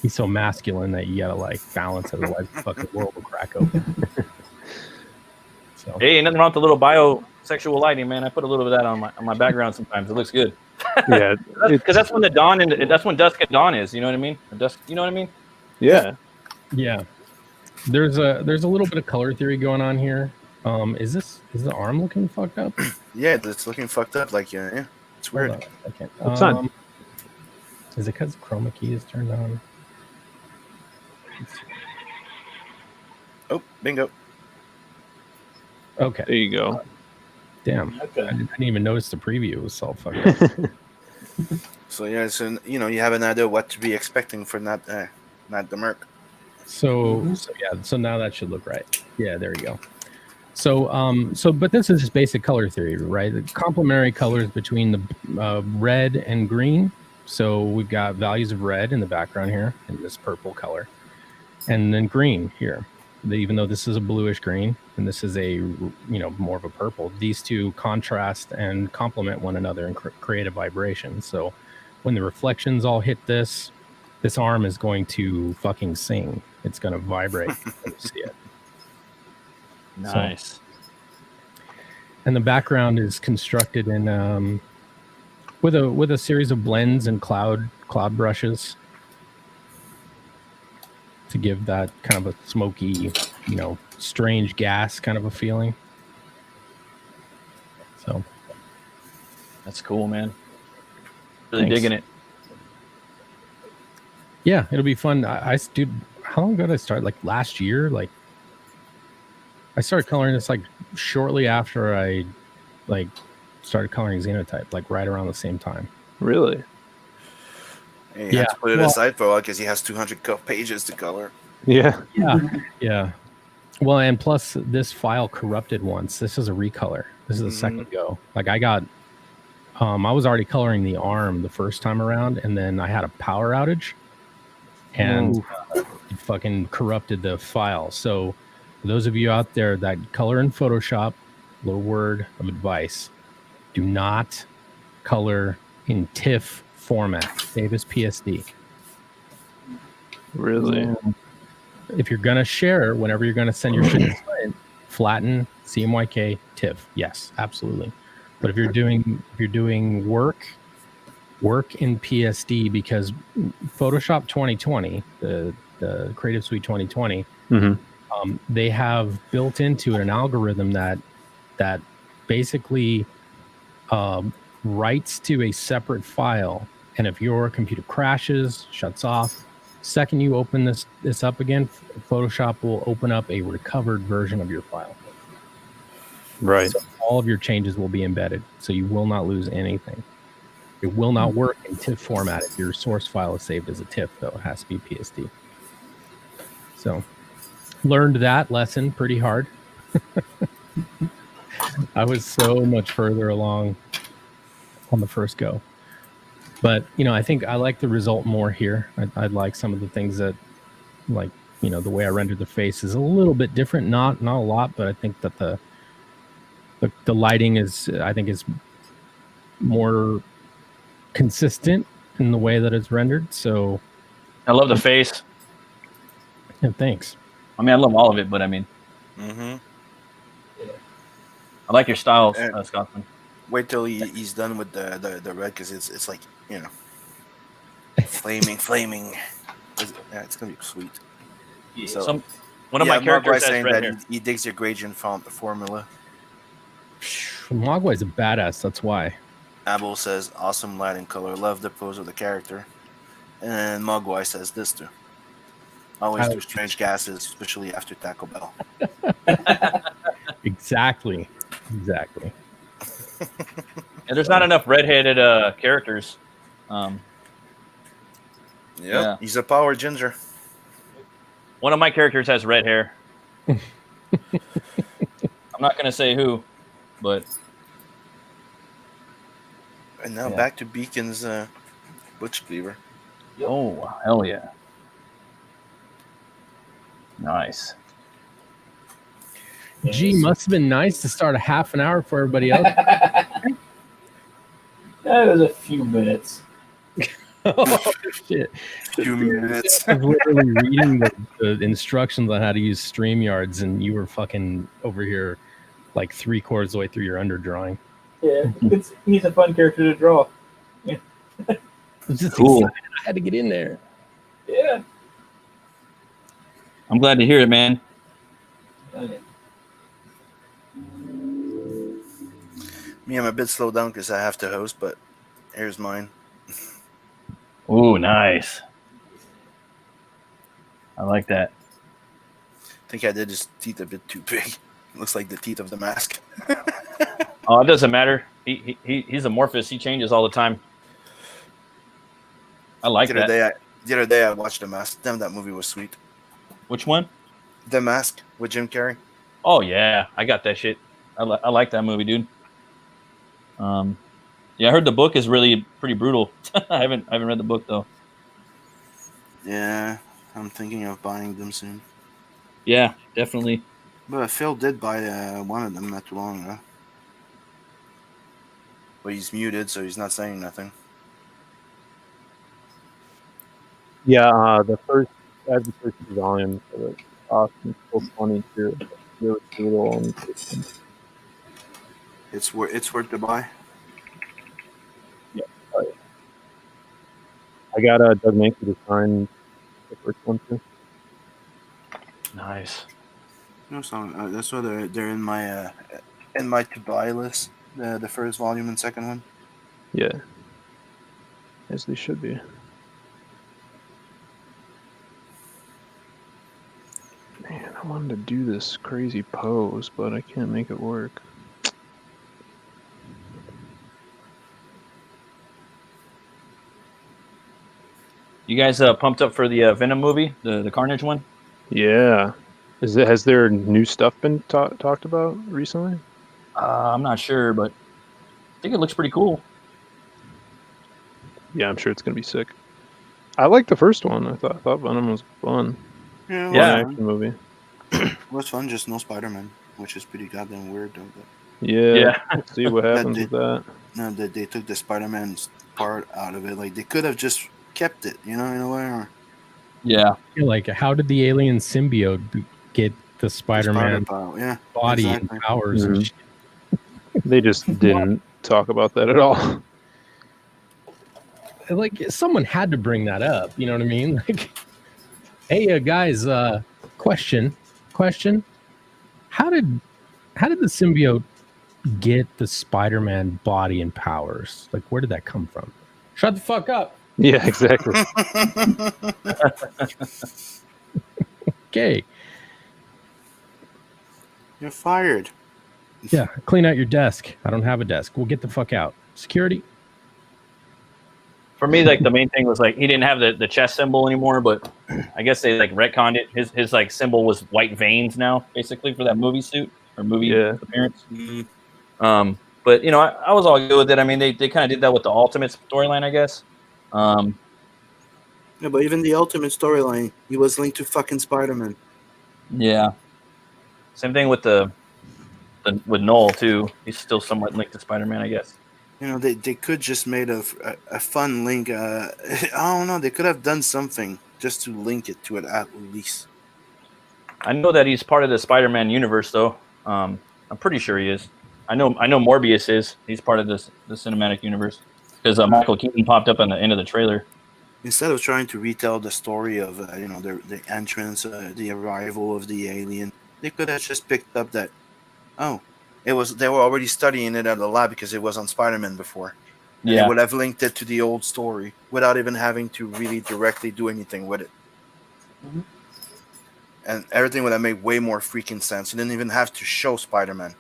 he's so masculine that you gotta like balance it, otherwise the fucking world will crack open. So Hey, nothing wrong with the little bisexual lighting, man. I put a little bit of that on my background sometimes. It looks good. Yeah. Because that's when the dawn and that's when dusk and dawn is. You know what I mean? Or dusk. You know what I mean? Yeah. yeah, there's a little bit of color theory going on here. Is the arm looking fucked up? Yeah, it's looking fucked up. Like yeah, it's weird. Hold on a second. It's not- Is it because chroma key is turned on? Oh, bingo. Okay. There you go. Damn. Okay. I didn't even notice the preview was all fucked up. So yeah, so you have an idea what to be expecting for not the Merc. So now that should look right. Yeah, there you go. So but this is just basic color theory, right? The complementary colors between the red and green. So we've got values of red in the background here in this purple color, and then green here. Even though this is a bluish green and this is a more of a purple, these two contrast and complement one another and create a vibration. So when the reflections all hit this arm is going to fucking sing. It's going to vibrate when you see it. Nice. And the background is constructed in with a series of blends and cloud brushes to give that kind of a smoky, strange gas kind of a feeling. So That's cool, man. Really Thanks. digging it. yeah, it'll be fun. Dude, how long ago did I start? Like last year? Like I started coloring this like shortly after I like started coloring Xenotype, like right around the same time. Really? And you have to put it aside for a while because he has 200 pages to color. Yeah. Yeah. Well, and plus this file corrupted once. This is a recolor. This is a second go. Like I got, I was already coloring the arm the first time around, and then I had a power outage, and it fucking corrupted the file. So for those of you out there that color in Photoshop, little word of advice: do not color in TIFF format, Davis PSD. Really? If you're gonna share, whenever you're gonna send your shit to client, flatten CMYK TIFF. Yes, absolutely. But if you're doing work, work in PSD because Photoshop 2020, the Creative Suite 2020, they have built into it an algorithm that basically writes to a separate file, and if your computer crashes, shuts off, second you open this up again, Photoshop will open up a recovered version of your file. Right. So all of your changes will be embedded, so you will not lose anything. It will not work in TIFF format if your source file is saved as a TIFF, though. It has to be PSD. So, learned that lesson pretty hard. I was so much further along on the first go. But, I think I like the result more here. I'd like some of the things that, like, the way I rendered the face is a little bit different. Not a lot, but I think that the lighting is more consistent in the way that it's rendered. So I love the face. Yeah, thanks. I mean, I love all of it, but I mean, I like your style, Scotsman. Wait till he's done with the red, because it's like, flaming. It's gonna be sweet. So one of my characters has saying red that hair. he digs your gradient formula. Mogwai's a badass, that's why. Abel says, awesome lighting color, love the pose of the character. And Mogwai says this too. Always do strange gases, especially after Taco Bell. Exactly. And there's not enough redheaded characters. Yeah, he's a power ginger. One of my characters has red hair. I'm not going to say who, but... And now back to Beacon's Butch Cleaver. Oh, hell yeah. Nice. Gee, must have been nice to start a half an hour for everybody else. That was a few minutes. Oh, shit. Few minutes. I was literally reading the instructions on how to use StreamYards, and you were fucking over here like 3/4 of the way through your underdrawing. Yeah, he's a fun character to draw. It was just Cool. exciting. I had to get in there. Yeah. I'm glad to hear it, man. Me, I'm a bit slowed down because I have to host, but here's mine. Ooh, nice. I like that. I think I did his teeth a bit too big. Looks like the teeth of the mask. Oh, it doesn't matter. He's amorphous. He changes all the time. I like that. The other day I watched The Mask. Damn, that movie was sweet. Which one? The Mask with Jim Carrey. Oh yeah, I got that shit. I like that movie, dude. Yeah, I heard the book is really pretty brutal. I haven't read the book though. Yeah, I'm thinking of buying them soon. Yeah, definitely. But Phil did buy one of them not too long ago. But he's muted, so he's not saying nothing. Yeah, the first volume of it. Awesome, so funny too. Really brutal. And It's worth to buy. yeah, I got Doug Mankey to sign the first one too. Nice. No, so that's why they're in my to buy list. The first volume and second one. Yeah, as they should be. Man, I wanted to do this crazy pose, but I can't make it work. You guys pumped up for the Venom movie, the Carnage one? Yeah. Has there new stuff been talked about recently? I'm not sure, but I think it looks pretty cool. Yeah, I'm sure it's gonna be sick. I liked the first one. I thought Venom was fun. Yeah, Yeah. Fun action movie. It was fun. Just no Spider-Man, which is pretty goddamn weird, though. But Yeah. Let's see what happens did- with that. no, they took the Spider-Man part out of it. Like they could have just kept it, in a way. Or Yeah. Like, how did the alien symbiote get the Spider-Man Spider-Man, yeah, body exactly. and powers? And Mhm. shit? They just didn't talk about that at all. like someone had to bring that up. You know what I mean? Like, hey, guys, question. How did the symbiote get the Spider-Man body and powers? Like, where did that come from? Shut the fuck up. Yeah, exactly. Okay. You're fired. Yeah, clean out your desk. I don't have a desk. We'll get the fuck out. Security. For me, like the main thing was like he didn't have the chest symbol anymore, but I guess they like retconned it. His like symbol was white veins now, basically for that movie suit or movie appearance. Mm-hmm. But you know, I was all good with it. I mean, they kind of did that with the Ultimate storyline, I guess. Yeah, but even the Ultimate storyline, he was linked to fucking Spider-Man. Yeah. Same thing with with Noel too. He's still somewhat linked to Spider-Man, I guess. You know, they could just made a fun link. I don't know. They could have done something just to link it to it at least. I know that he's part of the Spider-Man universe, though. I'm pretty sure he is. I know Morbius is. He's part of the cinematic universe because Michael Keaton popped up on the end of the trailer. Instead of trying to retell the story of the entrance, the arrival of the alien, they could have just picked up that. Oh, they were already studying it at the lab because it was on Spider-Man before. And Yeah. they would have linked it to the old story without even having to really directly do anything with it. Mm-hmm. And everything would have made way more freaking sense. You didn't even have to show Spider-Man.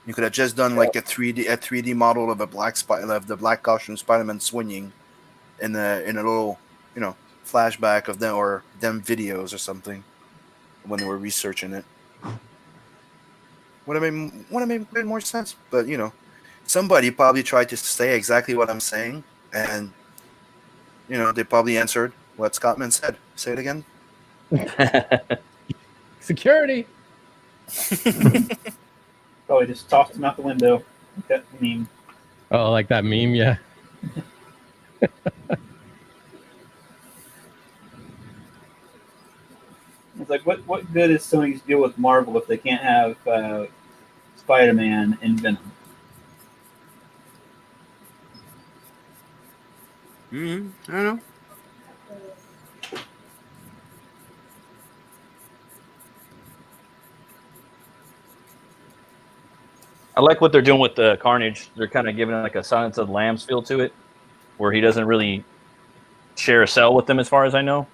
You could have just done like a 3D model of the black costume Spider-Man swinging in a little flashback of them or them videos or something when they were researching it. Would have made way more sense. But somebody probably tried to say exactly what I'm saying, and they probably answered what Scotman said. Say it again. Security. Probably just tossed him out the window. That meme. Oh, like that meme, yeah. It's like, what good is Sony's deal with Marvel if they can't have Spider-Man and Venom? I don't know. I like what they're doing with the Carnage. They're kind of giving it like a Silence of the Lambs feel to it, where he doesn't really share a cell with them, as far as I know.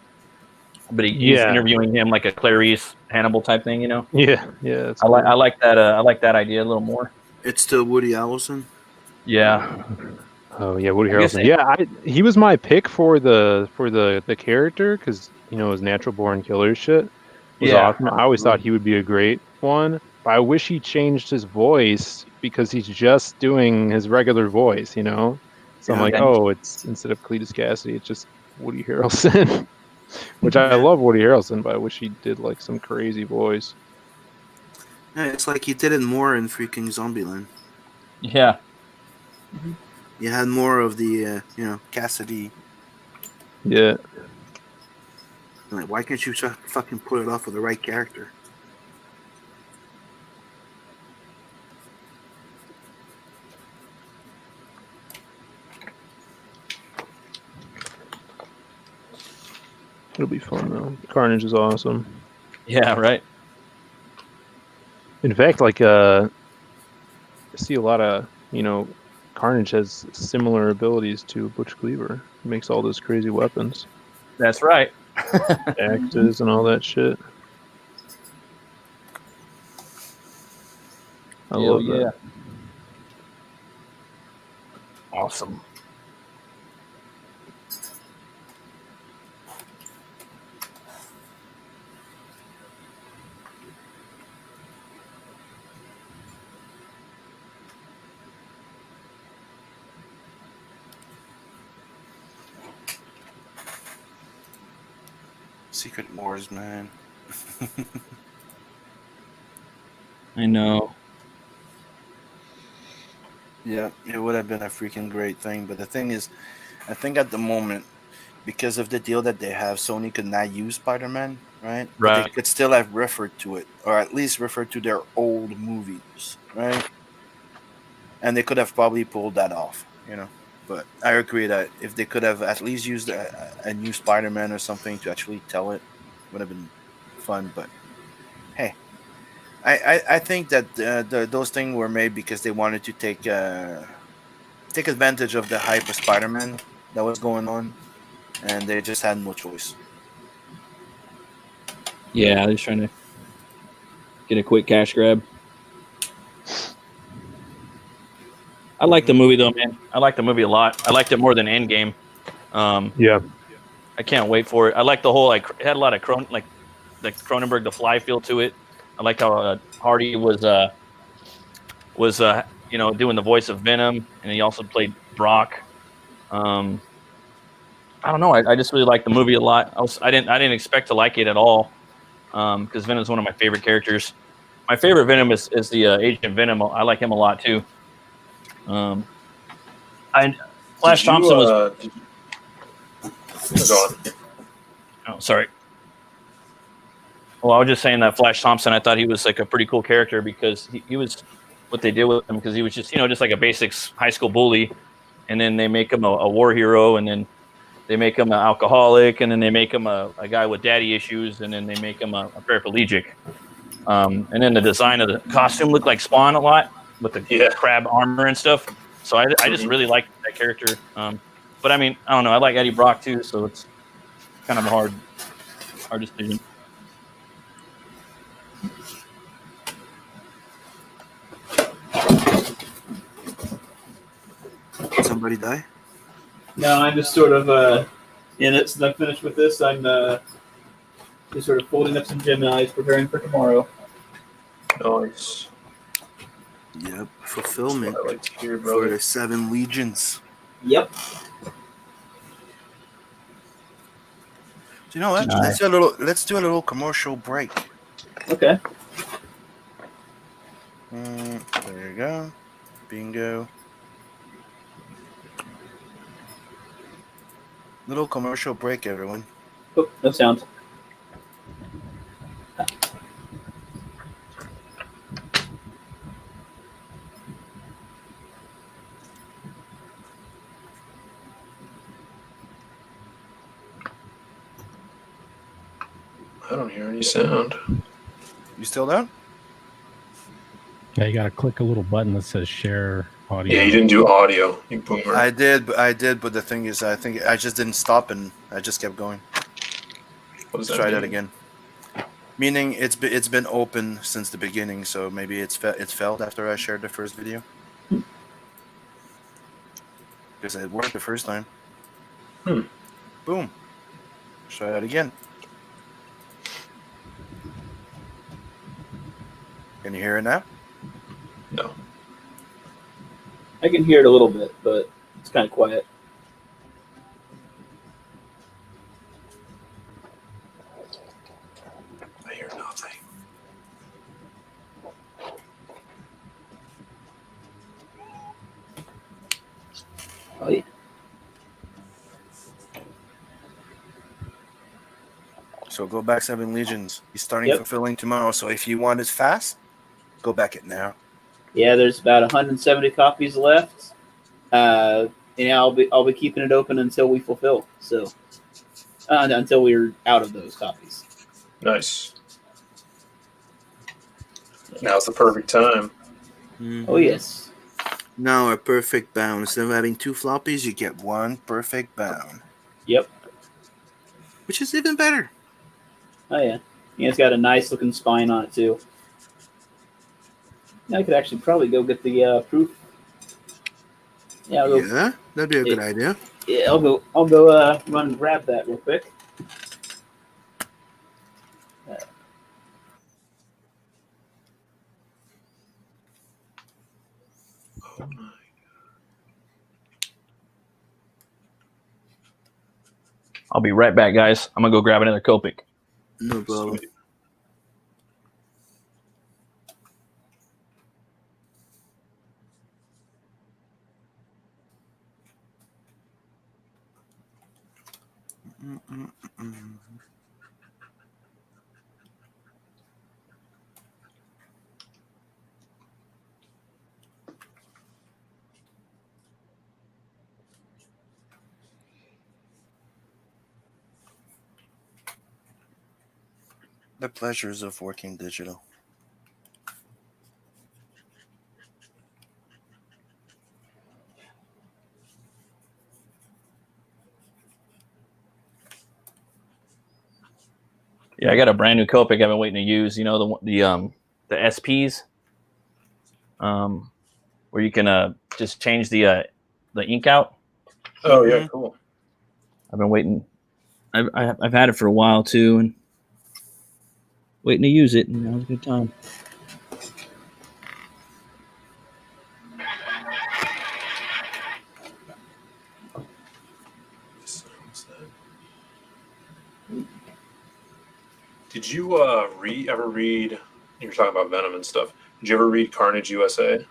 But he's interviewing him like a Clarice Hannibal type thing, Yeah. I like that. I like that idea a little more. It's still Woody Harrelson. Yeah. Oh yeah, Woody Harrelson. He was my pick for the character because his natural born killer shit was awesome. I always thought he would be a great one. But I wish he changed his voice because he's just doing his regular voice, So I'm like, it's instead of Cletus Cassidy, it's just Woody Harrelson. Which I love Woody Harrelson, but I wish he did like some crazy voice. Yeah, it's like he did it more in freaking Zombieland. Yeah. You had more of the, Cassidy. Yeah. Like, why can't you just fucking pull it off with the right character? It'll be fun though. Carnage is awesome. Yeah, right. In fact, like I see a lot of Carnage has similar abilities to Butch Cleaver. He makes all those crazy weapons. That's right. Axes and all that shit. I love that. Awesome. Secret Wars, man. I know. Yeah, it would have been a freaking great thing. But the thing is, I think at the moment, because of the deal that they have, Sony could not use Spider-Man, right? But Right. they could still have referred to it, or at least referred to their old movies, right? And they could have probably pulled that off, But I agree that if they could have at least used a new Spider-Man or something to actually tell it, would have been fun. But hey, I think that those things were made because they wanted to take advantage of the hype of Spider-Man that was going on, and they just had no choice. Yeah, they're just trying to get a quick cash grab. I like the movie though, man. I like the movie a lot. I liked it more than Endgame. Yeah. I can't wait for it. I like the whole like it had a lot of Cronenberg the Fly feel to it. I like how Hardy was doing the voice of Venom, and he also played Brock. I don't know. I just really like the movie a lot. I didn't expect to like it at all because Venom's one of my favorite characters. My favorite Venom is the Agent Venom. I like him a lot too. Flash Thompson was. Go on. Oh, sorry. Well, I was just saying that Flash Thompson, I thought he was like a pretty cool character because he was what they did with him because he was just like a basic high school bully, and then they make him a war hero, and then they make him an alcoholic, and then they make him a guy with daddy issues, and then they make him a paraplegic. And then the design of the costume looked like Spawn a lot with the crab armor and stuff. So I just really liked that character. But I mean, I don't know. I like Eddie Brock too, so it's kind of a hard decision. Somebody die? No, I'm just sort of in it. Since I'm finished with this, I'm just sort of folding up some Geminis, preparing for tomorrow. Nice. Yep, fulfillment That's what I like to hear, for brother. the 7 legions. Yep. Do you know what? Nice. Let's do a little commercial break. Okay. There you go. Bingo. Little commercial break, everyone. Oh, no sound. I don't hear any sound. You still down? Yeah, you got to click a little button that says share audio. Yeah, you didn't do audio, you boomer. I did, but the thing is, I think I just didn't stop and I just kept going. What does Let's try mean? that again. Meaning it's been open since the beginning, so maybe it's failed after I shared the first video. Because it worked the first time. Boom. Let's try that again. Can you hear it now? No. I can hear it a little bit, but it's kind of quiet. I hear nothing. Oh yeah. So go back 7 legions. He's starting Yep. fulfilling tomorrow. So if you want it fast, go back it now. Yeah, there's about 170 copies left. And I'll be keeping it open until we fulfill. So until we're out of those copies. Nice. Now's the perfect time. Oh yes. Now a perfect bound. Instead of adding 2 floppies, you get 1 perfect bound. Yep. Which is even better. Oh yeah. Yeah, it's got a nice looking spine on it too. I could actually probably go get the proof. Yeah, I'll go. Yeah, that'd be a good idea. Yeah, I'll go run and grab that real quick. Oh my. I'll be right back, guys. I'm gonna go grab another Copic. No problem. Sweet. The pleasures of working digital. Yeah, I got a brand new Copic I've been waiting to use. You know the SPs, where you can just change the ink out. Oh yeah, Mhm. cool. I've been waiting. I've had it for a while too, and waiting to use it. And now's a good time. Did you ever read? You were talking about Venom and stuff. Did you ever read Carnage USA?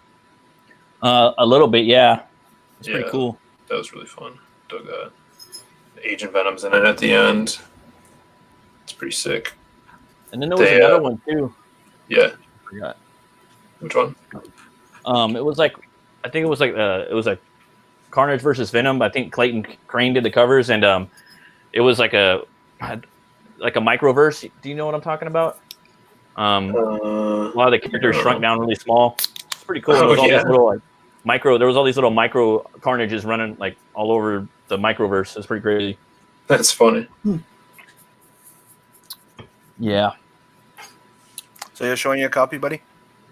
A little bit, yeah. It's pretty Yeah, cool. that was really fun. Dug that. Agent Venom's in it at the end. It's pretty sick. And then there was another one too. Yeah. I forgot. Which one? It was like, I think it was like Carnage versus Venom. I think Clayton Crane did the covers, and it was like a microverse. Do you know what I'm talking about? A lot of the characters shrunk down really small. It's pretty cool. There was all these little There was all these little micro Carnages running like all over the microverse. It's pretty crazy. That's funny. Yeah. So you're showing you a copy, buddy?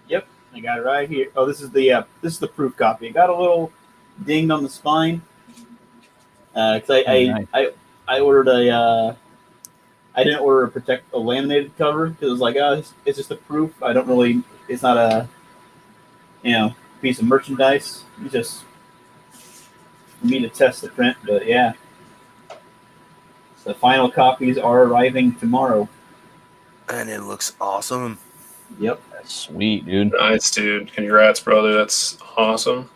Yep, I got it right here. Oh, this is the proof copy. It got a little dinged on the spine. Cause I ordered I didn't order a laminated cover because it was like, it's just a proof. It's not a piece of merchandise. It's just for me to test the print. But yeah, so the final copies are arriving tomorrow. And it looks awesome. Yep. That's sweet, dude. Nice, dude. Congrats, brother. That's awesome.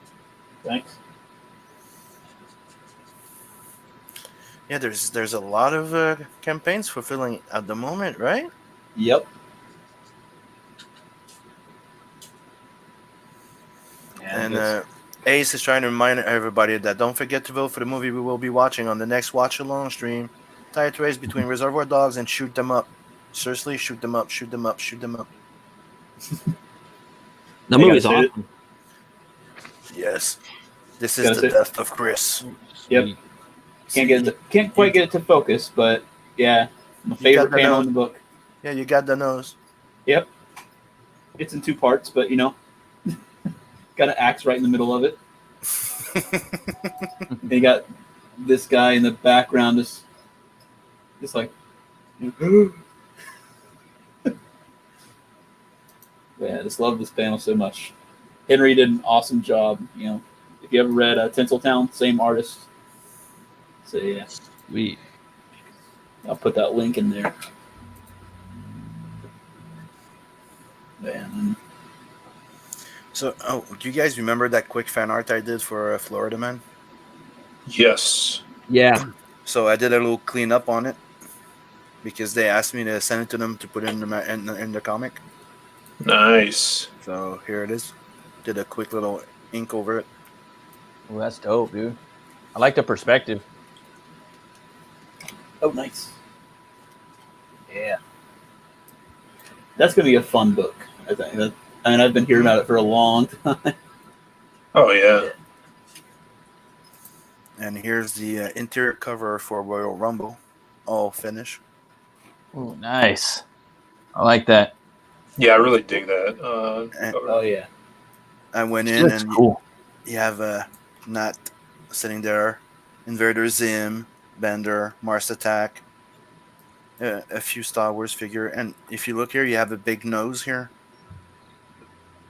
Thanks. Yeah, there's a lot of campaigns fulfilling at the moment, right? Yep. And Ace is trying to remind everybody that don't forget to vote for the movie we will be watching on the next Watch Along stream. Tie a race between Reservoir Dogs and Shoot Them Up. Seriously, shoot them up, shoot them up, shoot them up. The movie's awesome. Yes. This is the death of Chris. Yep. Can't quite get it to focus, but yeah, my favorite panel in the book. Yeah, you got the nose. Yep. It's in 2 parts, but got an axe right in the middle of it. And you got this guy in the background, just like. Yeah, I just love this panel so much. Henry did an awesome job. If you ever read Tinseltown, same artist. So yeah, sweet. I'll put that link in there. Man. So, do you guys remember that quick fan art I did for Florida Man? Yes. Yeah. So I did a little cleanup on it because they asked me to send it to them to put it in the comic. Nice. So here it is. Did a quick little ink over it. Oh, that's dope, dude. I like the perspective. Oh, nice. Yeah. That's going to be a fun book, I think. I've been hearing about it for a long time. Oh, yeah. And here's the interior cover for Royal Rumble. All finished. Oh, nice. I like that. Yeah, I really dig that. Oh, yeah. I went in and cool. You have Nat sitting there, Invader Zim, Bender, Mars Attack, a few Star Wars figure, and if you look here, you have a big nose here.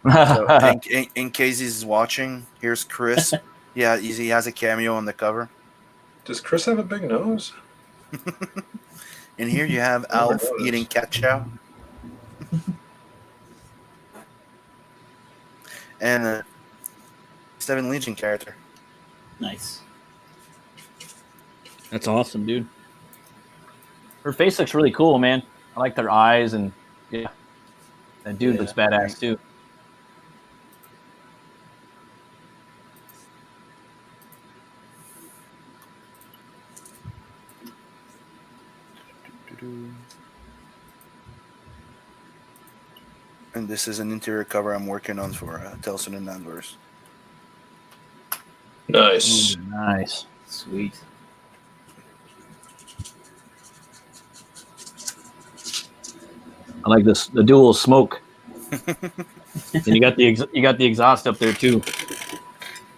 So in case he's watching, here's Chris. Yeah, he has a cameo on the cover. Does Chris have a big nose? And here you have Alf eating cat chow. And a 7 Legion character. Nice. That's awesome, dude. Her face looks really cool, man. I like their eyes, and yeah, that dude looks badass too. And this is an interior cover I'm working on for Telson and Nanverse. Nice. Ooh, nice. Sweet. I like this. The dual smoke. And you got the exhaust up there too.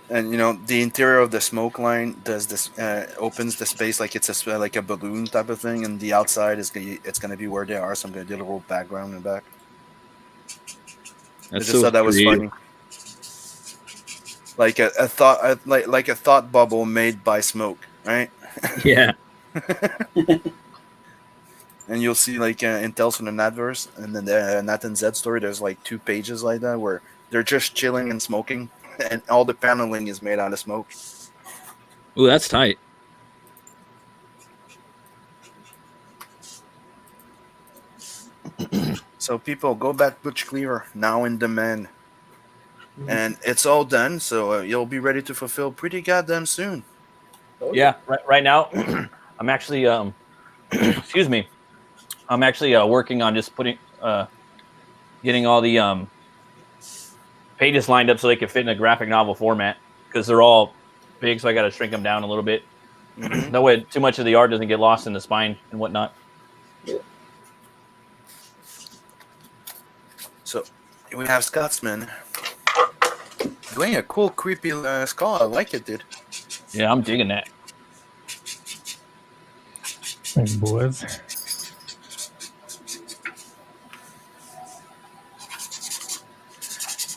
And the interior of the smoke line does this opens the space like it's like a balloon type of thing, and the outside it's gonna be where they are. So I'm gonna do a little background in the back. I That's just so thought that was creative. funny. Like a thought, like a thought bubble made by smoke, right? Yeah. And you'll see like in Telson and Adverse, and then the Nat and Zed story, there's like 2 pages like that where they're just chilling and smoking, and all the paneling is made out of smoke. Ooh, that's tight. So people, go back Butch Cleaver, now in demand. And it's all done, so you'll be ready to fulfill pretty goddamn soon. Yeah. Right now, I'm actually excuse me. I'm actually working on just getting all the pages lined up so they can fit in a graphic novel format, because they're all big, so I got to shrink them down a little bit. Mhm. That way, too much of the art doesn't get lost in the spine and whatnot. So we have Scotsman doing a cool, creepy skull. I like it, dude. Yeah, I'm digging that. Thanks, boys.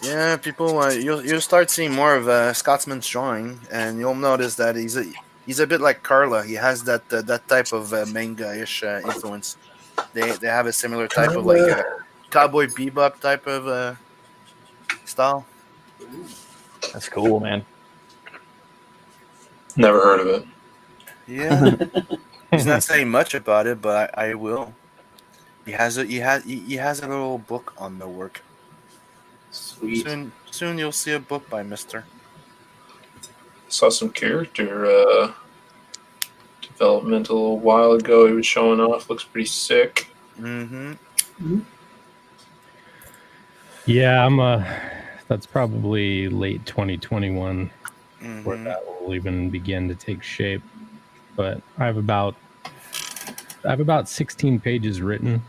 Yeah, people, you'll start seeing more of Scotsman's drawing, and you'll notice that he's a bit like Carla. He has that type of manga-ish influence. They have a similar type of like cowboy bebop type of style. That's cool, man. Never heard of it. Yeah, he's not saying much about it, but I will. He has a little book on the work. Sweet. Soon you'll see a book by Mister. Saw some character development a little while ago. He was showing off. Looks pretty sick. Mm-hmm. Yeah, that's probably late 2021 where Mm-hmm. that will even begin to take shape. But I have about 16 pages written,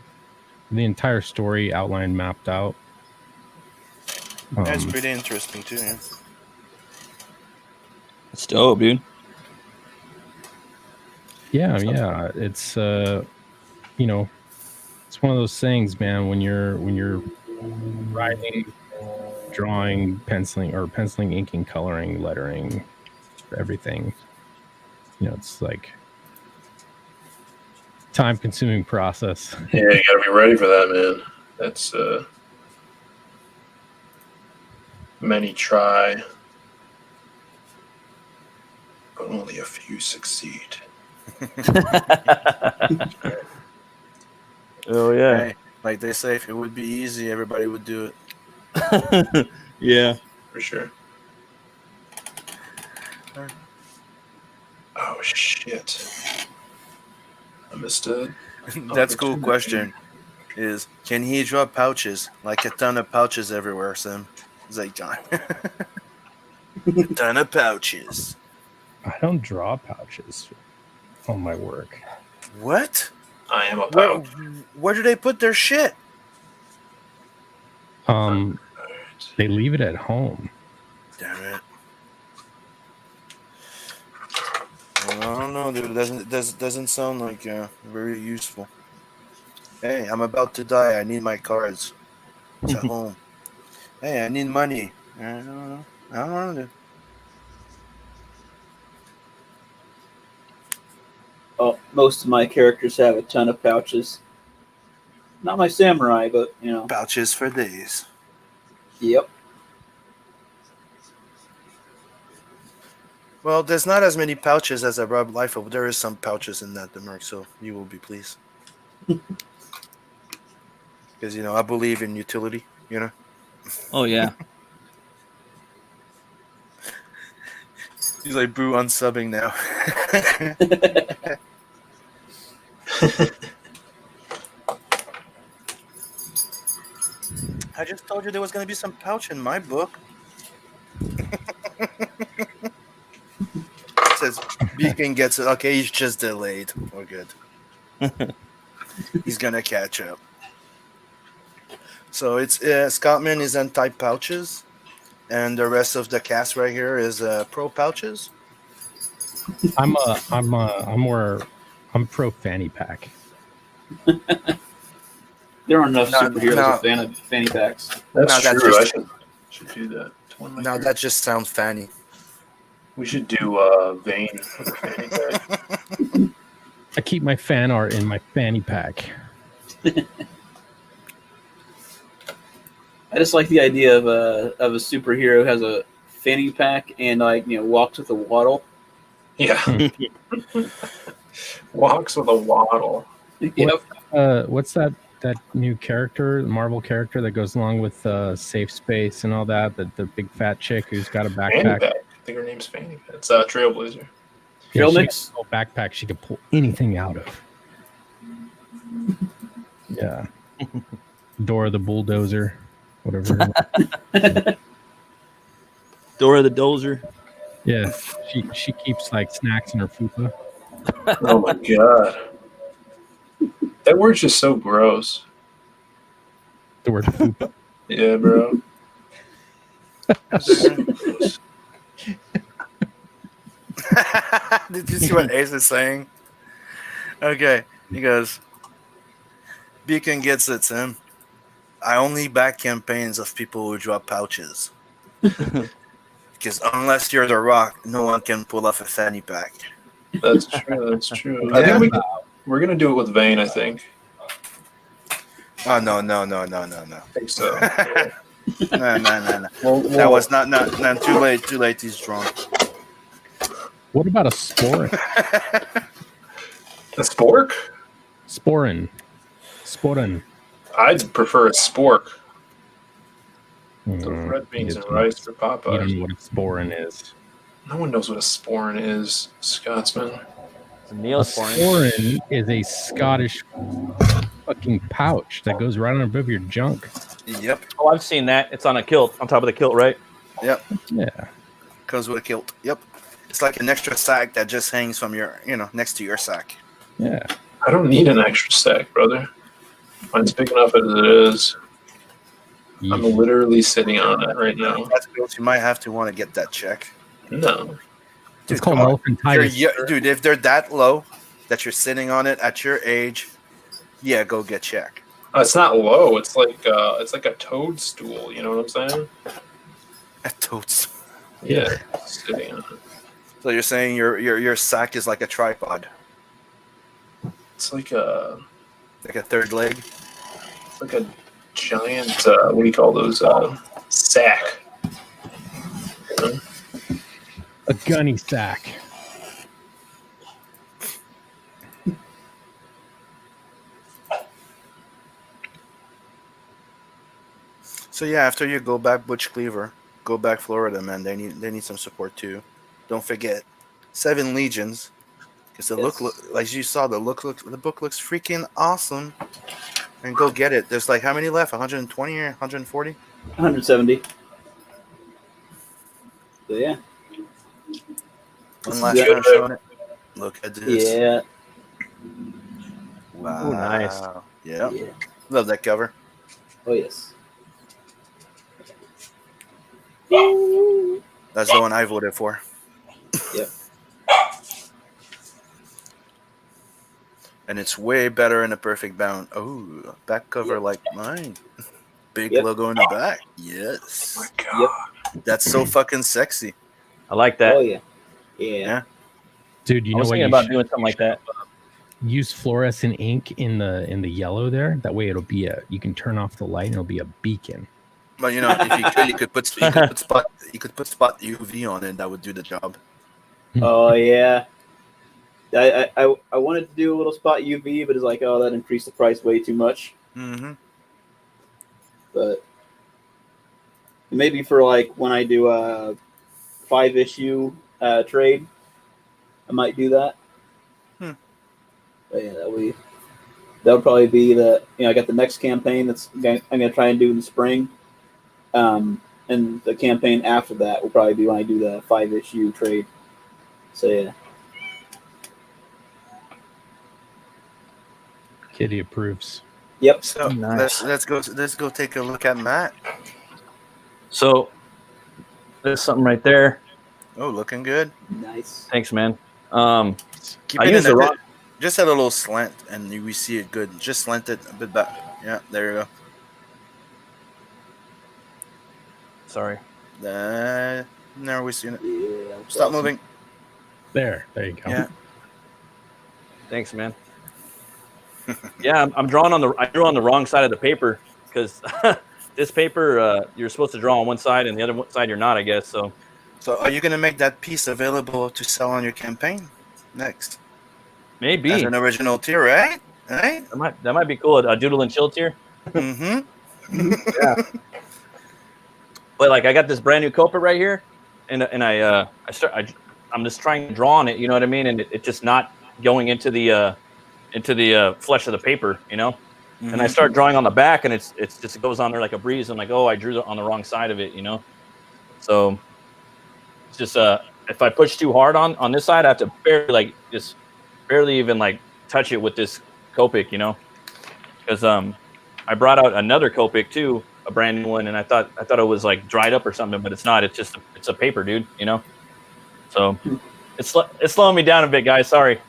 the entire story outline mapped out. That's pretty interesting too. Yeah. That's dope, dude. Yeah, it's it's one of those things, man. When you're writing, drawing, penciling, inking, coloring, lettering, everything, it's like time-consuming process. Yeah, you gotta be ready for that, man. That's many try, but only a few succeed. Oh yeah. Hey, like they say, if it would be easy, everybody would do it. Yeah. For sure. Oh shit! I missed it. That's a cool question. Is can he draw pouches? Like a ton of pouches everywhere, Sim. It's like John. A ton of pouches. I don't draw pouches on my work. What? I am a Where, pouch. where do they put their shit? They leave it at home. Damn it. Well, I don't know, dude. It doesn't sound like very useful. Hey, I'm about to die. I need my cards. It's at home. Hey, I need money. I don't know. I don't know, dude. Oh, most of my characters have a ton of pouches. Not my samurai, but Pouches for days. Yep. Well, there's not as many pouches as I robbed life of. There is some pouches in that, Demerc, so you will be pleased. Because, I believe in utility, Oh yeah. He's like, boo, unsubbing now. I just told you there was going to be some pouch in my book. It says Beacon gets it. Okay, he's just delayed. We're good. He's gonna catch up. So it's Scotman is anti pouches, and the rest of the cast right here is pro pouches. I'm pro fanny pack. There are enough No, superheroes no. with fanny packs. That's No, that's true. just- I should do that. It's one of my Now favorites. that just sounds fanny. We should do Vane with a fanny pack. I keep my fan art in my fanny pack. I just like the idea of a superhero who has a fanny pack and walks with a waddle. Yeah. Walks with a waddle. Yep. What's that new character, Marvel character that goes along with Safe Space and all that? The big fat chick who's got a Fanny backpack. pack. I think her name's Fanny. It's Trailblazer. Yeah, she Trailmix? has a little backpack she could pull anything out of. Yeah. Dora the Bulldozer, whatever. Dora the Dozer. Yeah, she keeps like snacks in her fupa. Oh my god. That word's just so gross. The word fupa. Yeah, bro. Did you see what Ace is saying? Okay, he goes, Beacon gets it, Tim. I only back campaigns of people who drop pouches. Because unless you're The Rock, no one can pull off a fanny pack. That's true. That's true. I think we're gonna do it with Vane. I think. Oh, no. I think so. No. That was not too late. He's drunk. What about a sporin? A spork? Sporin. I'd prefer a spork. The Mm, red beans you and don't- rice for You don't Popeyes. know what a sporin is. No one knows what a sporin is, Scotsman. It's a A Neosporin. sporin is a Scottish fucking pouch that goes right on above your junk. Yep. Oh, I've seen that. It's on a kilt, on top of the kilt, right? Yeah. Comes with a kilt. Yep. It's like an extra sack that just hangs from your, next to your sack. Yeah. I don't need an extra stack, brother. Mine's big enough as it is. I'm literally sitting on it right now. That's bills. You might have to want to get that check. No. It's called come on. elephantitis. Dude, if they're that low that you're sitting on it at your age, yeah, go get checked. It's not low. It's like a toadstool. You know what I'm saying? Totes. Yeah. Sitting on it. So you're saying your sack is like a tripod, It's like a third leg. It's like a giant. What do you call those? Sack. You know? A gunny sack. So yeah, after you go back Butch Cleaver, go back Florida, man. They need some support too. Don't forget 7 Legions, because the look, like you saw, the book looks freaking awesome. And go get it. There's like how many left? 120 or 140? 170. So yeah. One last Yeah. time showing it. Look at this. Yeah. Wow. Ooh, nice. Yeah. Yeah. Love that cover. Oh yes. That's the one I voted for. Yep. And it's way better in a perfect bound. Oh, back cover like mine. Big Yep. logo in the back. Yes. Oh my God. That's so fucking sexy. I like that. Oh yeah. Yeah. Yeah. Dude, you I know was what? thinking about doing something like that. Use fluorescent ink in the yellow there. That way, it'll be you can turn off the light and it'll be a beacon. But if you could, you could put spot UV on it. That would do the job. Oh yeah. I wanted to do a little spot UV, but it's like, oh, that increased the price way too much. Mm-hmm. But maybe for like when I do a 5-issue trade, I might do that. Hmm. But yeah, that way that'll probably be I got the next campaign I'm gonna try and do in the spring, and the campaign after that will probably be when I do the 5-issue trade. So yeah. Kitty approves. Yep. So Nice. let's go take a look at Matt. So there's something right there. Oh, looking good. Nice. Thanks, man. Keep I it use in the a wrong. bit, just a little slant, and we see it good. Just slant it a bit back. Yeah, there you Sorry. go. Now we see it. Yeah. Stop moving. There you go. Yeah. Thanks, man. Yeah, I drew on the wrong side of the paper because this paper you're supposed to draw on one side and the other side you're not, I guess. So So are you gonna make that piece available to sell on your campaign next? maybe As an original tier, right? Right? that might be cool. A Doodle and Chill tier. Mm-hmm. Yeah. But like I got this brand new Copa right here, and I'm just trying to draw on it. You know what I mean? And it's just not going into the flesh of the paper. You know. And I start drawing on the back, and it goes on there like a breeze. I'm like, oh, I drew on the wrong side of it, you know. So it's just if I push too hard on this side, I have to barely even like touch it with this Copic, you know, because I brought out another Copic too, a brand new one, and I thought it was like dried up or something, but it's not. It's a paper, dude, you know. So it's slowing me down a bit, guys. Sorry.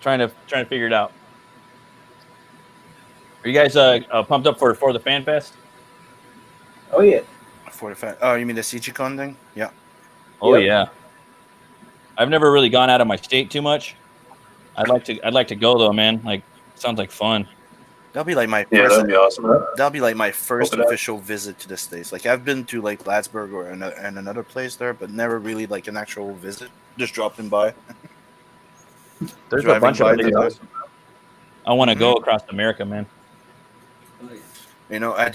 trying to figure it out. Are you guys pumped up for the Fan Fest? Oh yeah. 45. Oh, you mean the CGCon thing? Yeah. Oh Yep. yeah. I've never really gone out of my state too much. I'd like to go though, man. Like, sounds like fun. That'll be like my Yeah, first. that'd be awesome. That'll be like my first Open up. official visit to the States. Like I've been to like Plattsburgh and another place there, but never really like an actual visit. Just dropping by. There's a Driving bunch by of the- places I want to go across America, man. You know, I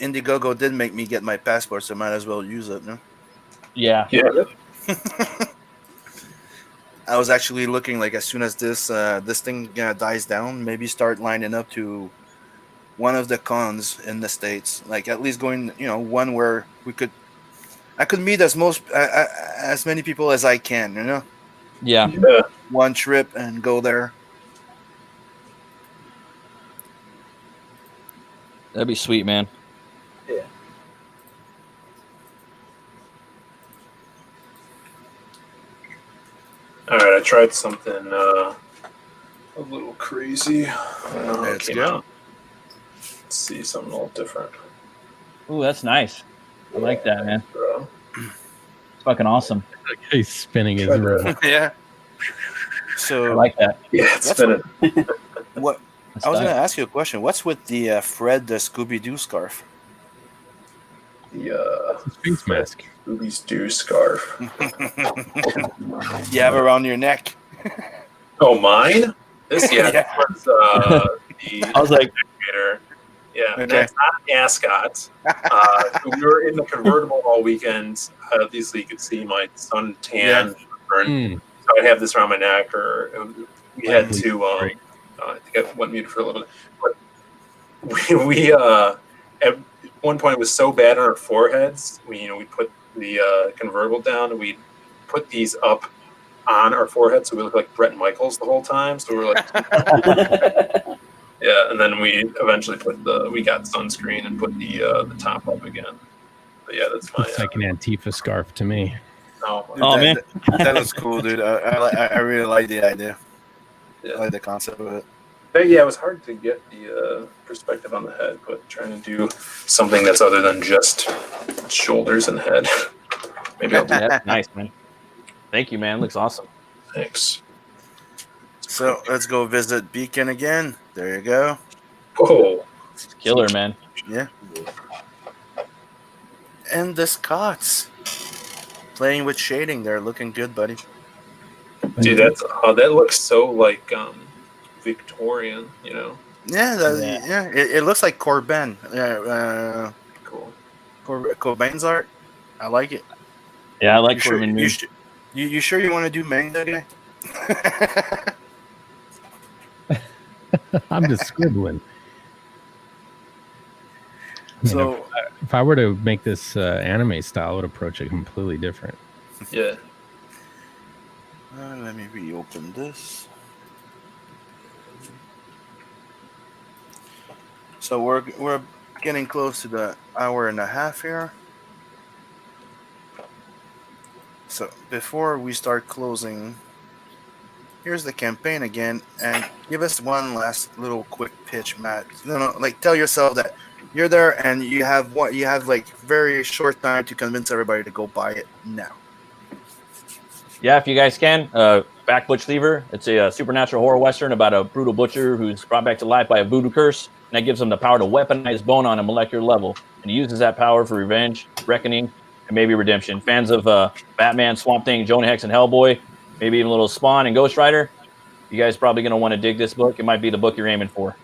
Indiegogo did make me get my passport, so might as well use it. No? Yeah. Yeah. I was actually looking like as soon as this thing dies down, maybe start lining up to one of the cons in the States. Like at least going, one where I could meet as many people as I can. You know, Yeah. Yeah. one trip and go there. That'd be sweet, man. Yeah. All right, I tried something a little crazy. Let's Came go. out. Let's see something a little different. Ooh, that's nice. I like that, man. Bro. It's fucking awesome. He's spinning his room. Yeah. I So like that. Yeah, it's That's been what That's I was nice. going to ask you a question. What's with the Fred the Scooby Doo scarf? the Face mask. Scooby's Doo scarf. You have around your neck. Oh, mine? This Yeah. this was the I was like, theater. Yeah, Okay. that's not an ascot. We were in the convertible all weekend. Obviously, you could see my sun tan. burn. Mm. So I have this around my neck, or we had to. I think I went mute for a little bit. But we at one point it was so bad on our foreheads. We put the convertible down, and we put these up on our foreheads, so we look like Bret Michaels the whole time. So we were like, yeah. And then we eventually we got sunscreen and put the top up again. But yeah, that's my. Looks like an Antifa scarf to me. Oh, Oh, that, man. that was cool, dude. I really like the idea. Yeah. I like the concept of it. But yeah, it was hard to get the perspective on the head, but trying to do something that's other than just shoulders and head. Maybe I'll do that. that's nice, man. Thank you, man. Looks awesome. Thanks. So let's go visit Beacon again. There you go. Whoa. Killer, man. Yeah. And the Scots playing with shading there, looking good, buddy. Dude, that looks so like Victorian, Yeah, it looks like Corbin. Cool. Corbin's art. I like it. Yeah, I like You sure, Corbin you, Moon. sh- you sure you want to do manga guy? I'm just scribbling. I mean, So if I were to make this anime style, I would approach it completely different. Yeah. let me reopen this. So we're getting close to the hour and a half here. So before we start closing, here's the campaign again, and give us one last little quick pitch, Matt. Like tell yourself that you're there and you have like very short time to convince everybody to go buy it now. Yeah, if you guys can, back Butch Cleaver. It's a supernatural horror western about a brutal butcher who's brought back to life by a voodoo curse, and that gives him the power to weaponize bone on a molecular level. And he uses that power for revenge, reckoning, and maybe redemption. Fans of Batman, Swamp Thing, Jonah Hex, and Hellboy, maybe even a little Spawn and Ghost Rider, you guys probably going to want to dig this book. It might be the book you're aiming for.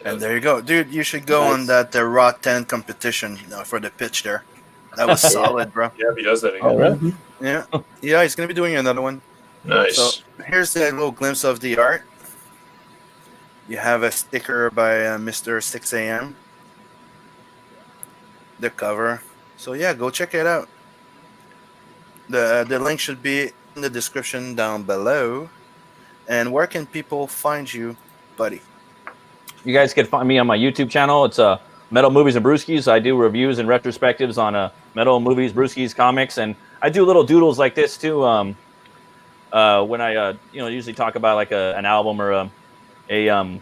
And there you go. Dude, you should go on that Raw 10 competition for the pitch there. That was solid, bro. Yeah, if he does that again. Oh, really? Yeah. Yeah, he's going to be doing another one. Nice. So here's a little glimpse of the art. You have a sticker by Mr. 6 a.m. The cover. So yeah, go check it out. The link should be in the description down below. And where can people find you, buddy? You guys can find me on my YouTube channel. It's Metal Movies and Brewskis. I do reviews and retrospectives on metal movies, brewskis, comics, and I do little doodles like this too. When I usually talk about like an album or a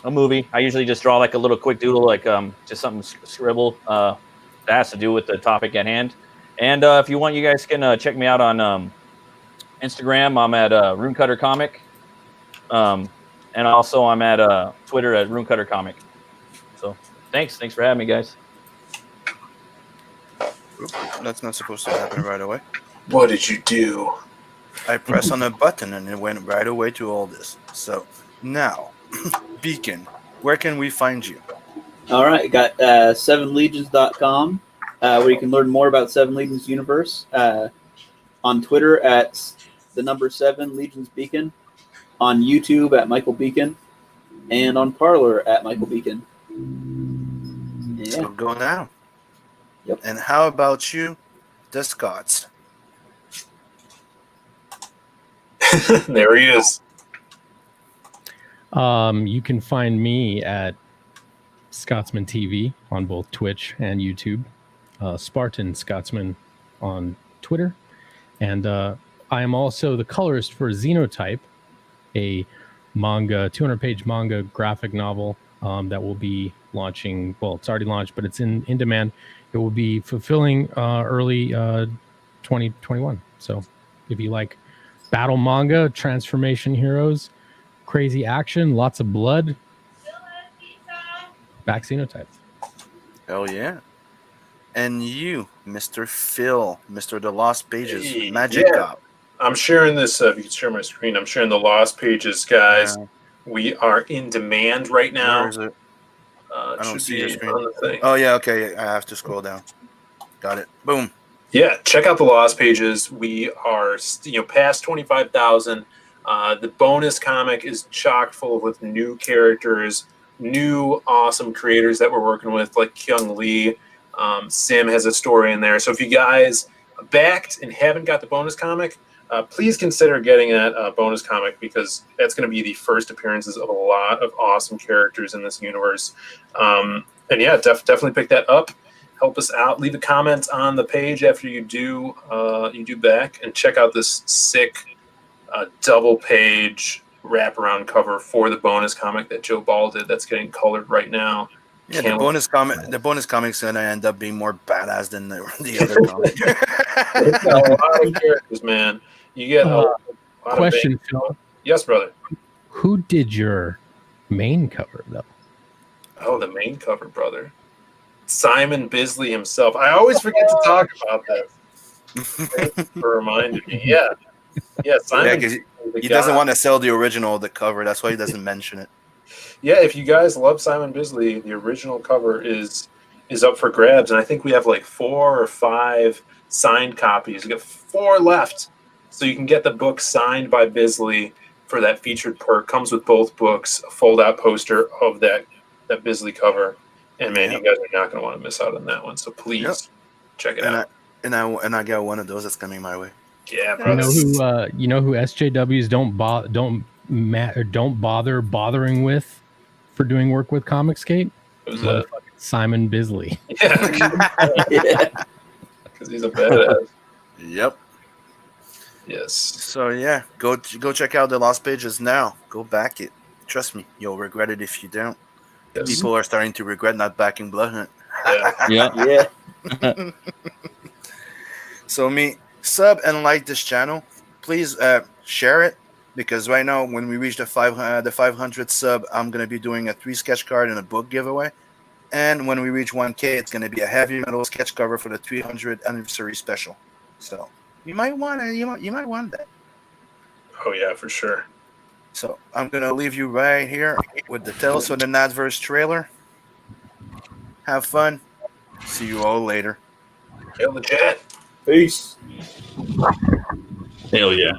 movie, I usually just draw like a little quick doodle, like just something scribble that has to do with the topic at hand. And if you want, you guys can check me out on Instagram. I'm at Runecutter Comic, and also I'm at Twitter at Runecutter Comic. So thanks for having me, guys. That's not supposed to happen right away. What did you do? I pressed on a button and it went right away to all this. So now, Beacon, where can we find you? All right, got 7legions.com, where you can learn more about Seven Legions Universe. On Twitter at the number 7 Legions Beacon, on YouTube at Michael Beacon, and on Parler at Michael Beacon. Yeah. So go now. Yep. And how about you, the Scots? There he is. You can find me at Scotsman TV on both Twitch and YouTube. Spartan Scotsman on Twitter. And I am also the colorist for Xenotype, a manga, 200-page manga graphic novel that will be launching. Well, it's already launched, but it's in demand. It will be fulfilling early 2021. So if you like battle manga, transformation heroes, crazy action, lots of blood, back Xenotype. Oh, yeah. And you, Mr. Phil, Mr. The Lost Pages, Hey, Magic yeah. Cop. I'm sharing this. If you can share my screen, I'm sharing the Lost Pages, guys. Yeah. We are in demand right now. Where is it? I don't Should see be your screen. on the thing. Oh, yeah, okay. I have to scroll down. Got it. Boom. Yeah, check out the Lost Pages. We are, past 25,000. The bonus comic is chock full with new characters, new awesome creators that we're working with, like Kyung Lee. Sim has a story in there. So if you guys backed and haven't got the bonus comic, please consider getting that bonus comic, because that's going to be the first appearances of a lot of awesome characters in this universe. And yeah, definitely pick that up. Help us out. Leave a comment on the page after you do back, and check out this sick double-page wraparound cover for the bonus comic that Joe Ball did. That's getting colored right now. Yeah, the bonus comic's gonna end up being more badass than the other comic. It's got a lot of characters, man. You get a lot Question, of Phil. Yes, brother. Who did your main cover, though? Oh, the main cover, brother. Simon Bisley himself. I always forget to talk about this. Thanks for reminding me. Yeah, Simon. Yeah, because he doesn't want to sell the original of the cover. That's why he doesn't mention it. Yeah, if you guys love Simon Bisley, the original cover is up for grabs, and I think we have like 4 or 5 signed copies. We got 4 left. So you can get the book signed by Bisley for that featured perk. Comes with both books, a fold-out poster of that Bisley cover. And man, you guys are not going to want to miss out on that one. So please check it out. And I got one of those that's coming my way. Yeah, bro. You know who SJWs don't bother bothering with for doing work with Comicsgate? Who's that? Simon Bisley. Yeah. Because he's a badass. Yep. Yes. So yeah, go check out the Lost Pages now. Go back it. Trust me, you'll regret it if you don't. Yes. People are starting to regret not backing Blood Hunt. Yeah. Yeah. So sub and like this channel. Please share it, because right now when we reach the 500 sub, I'm gonna be doing a 3 sketch card and a book giveaway. And when we reach 1K, it's gonna be a heavy metal sketch cover for the 300th anniversary special. So you might want that. Oh yeah, for sure. So I'm gonna leave you right here with the Tales from the Nadverse trailer. Have fun. See you all later. Kill the chat. Peace. Hell yeah.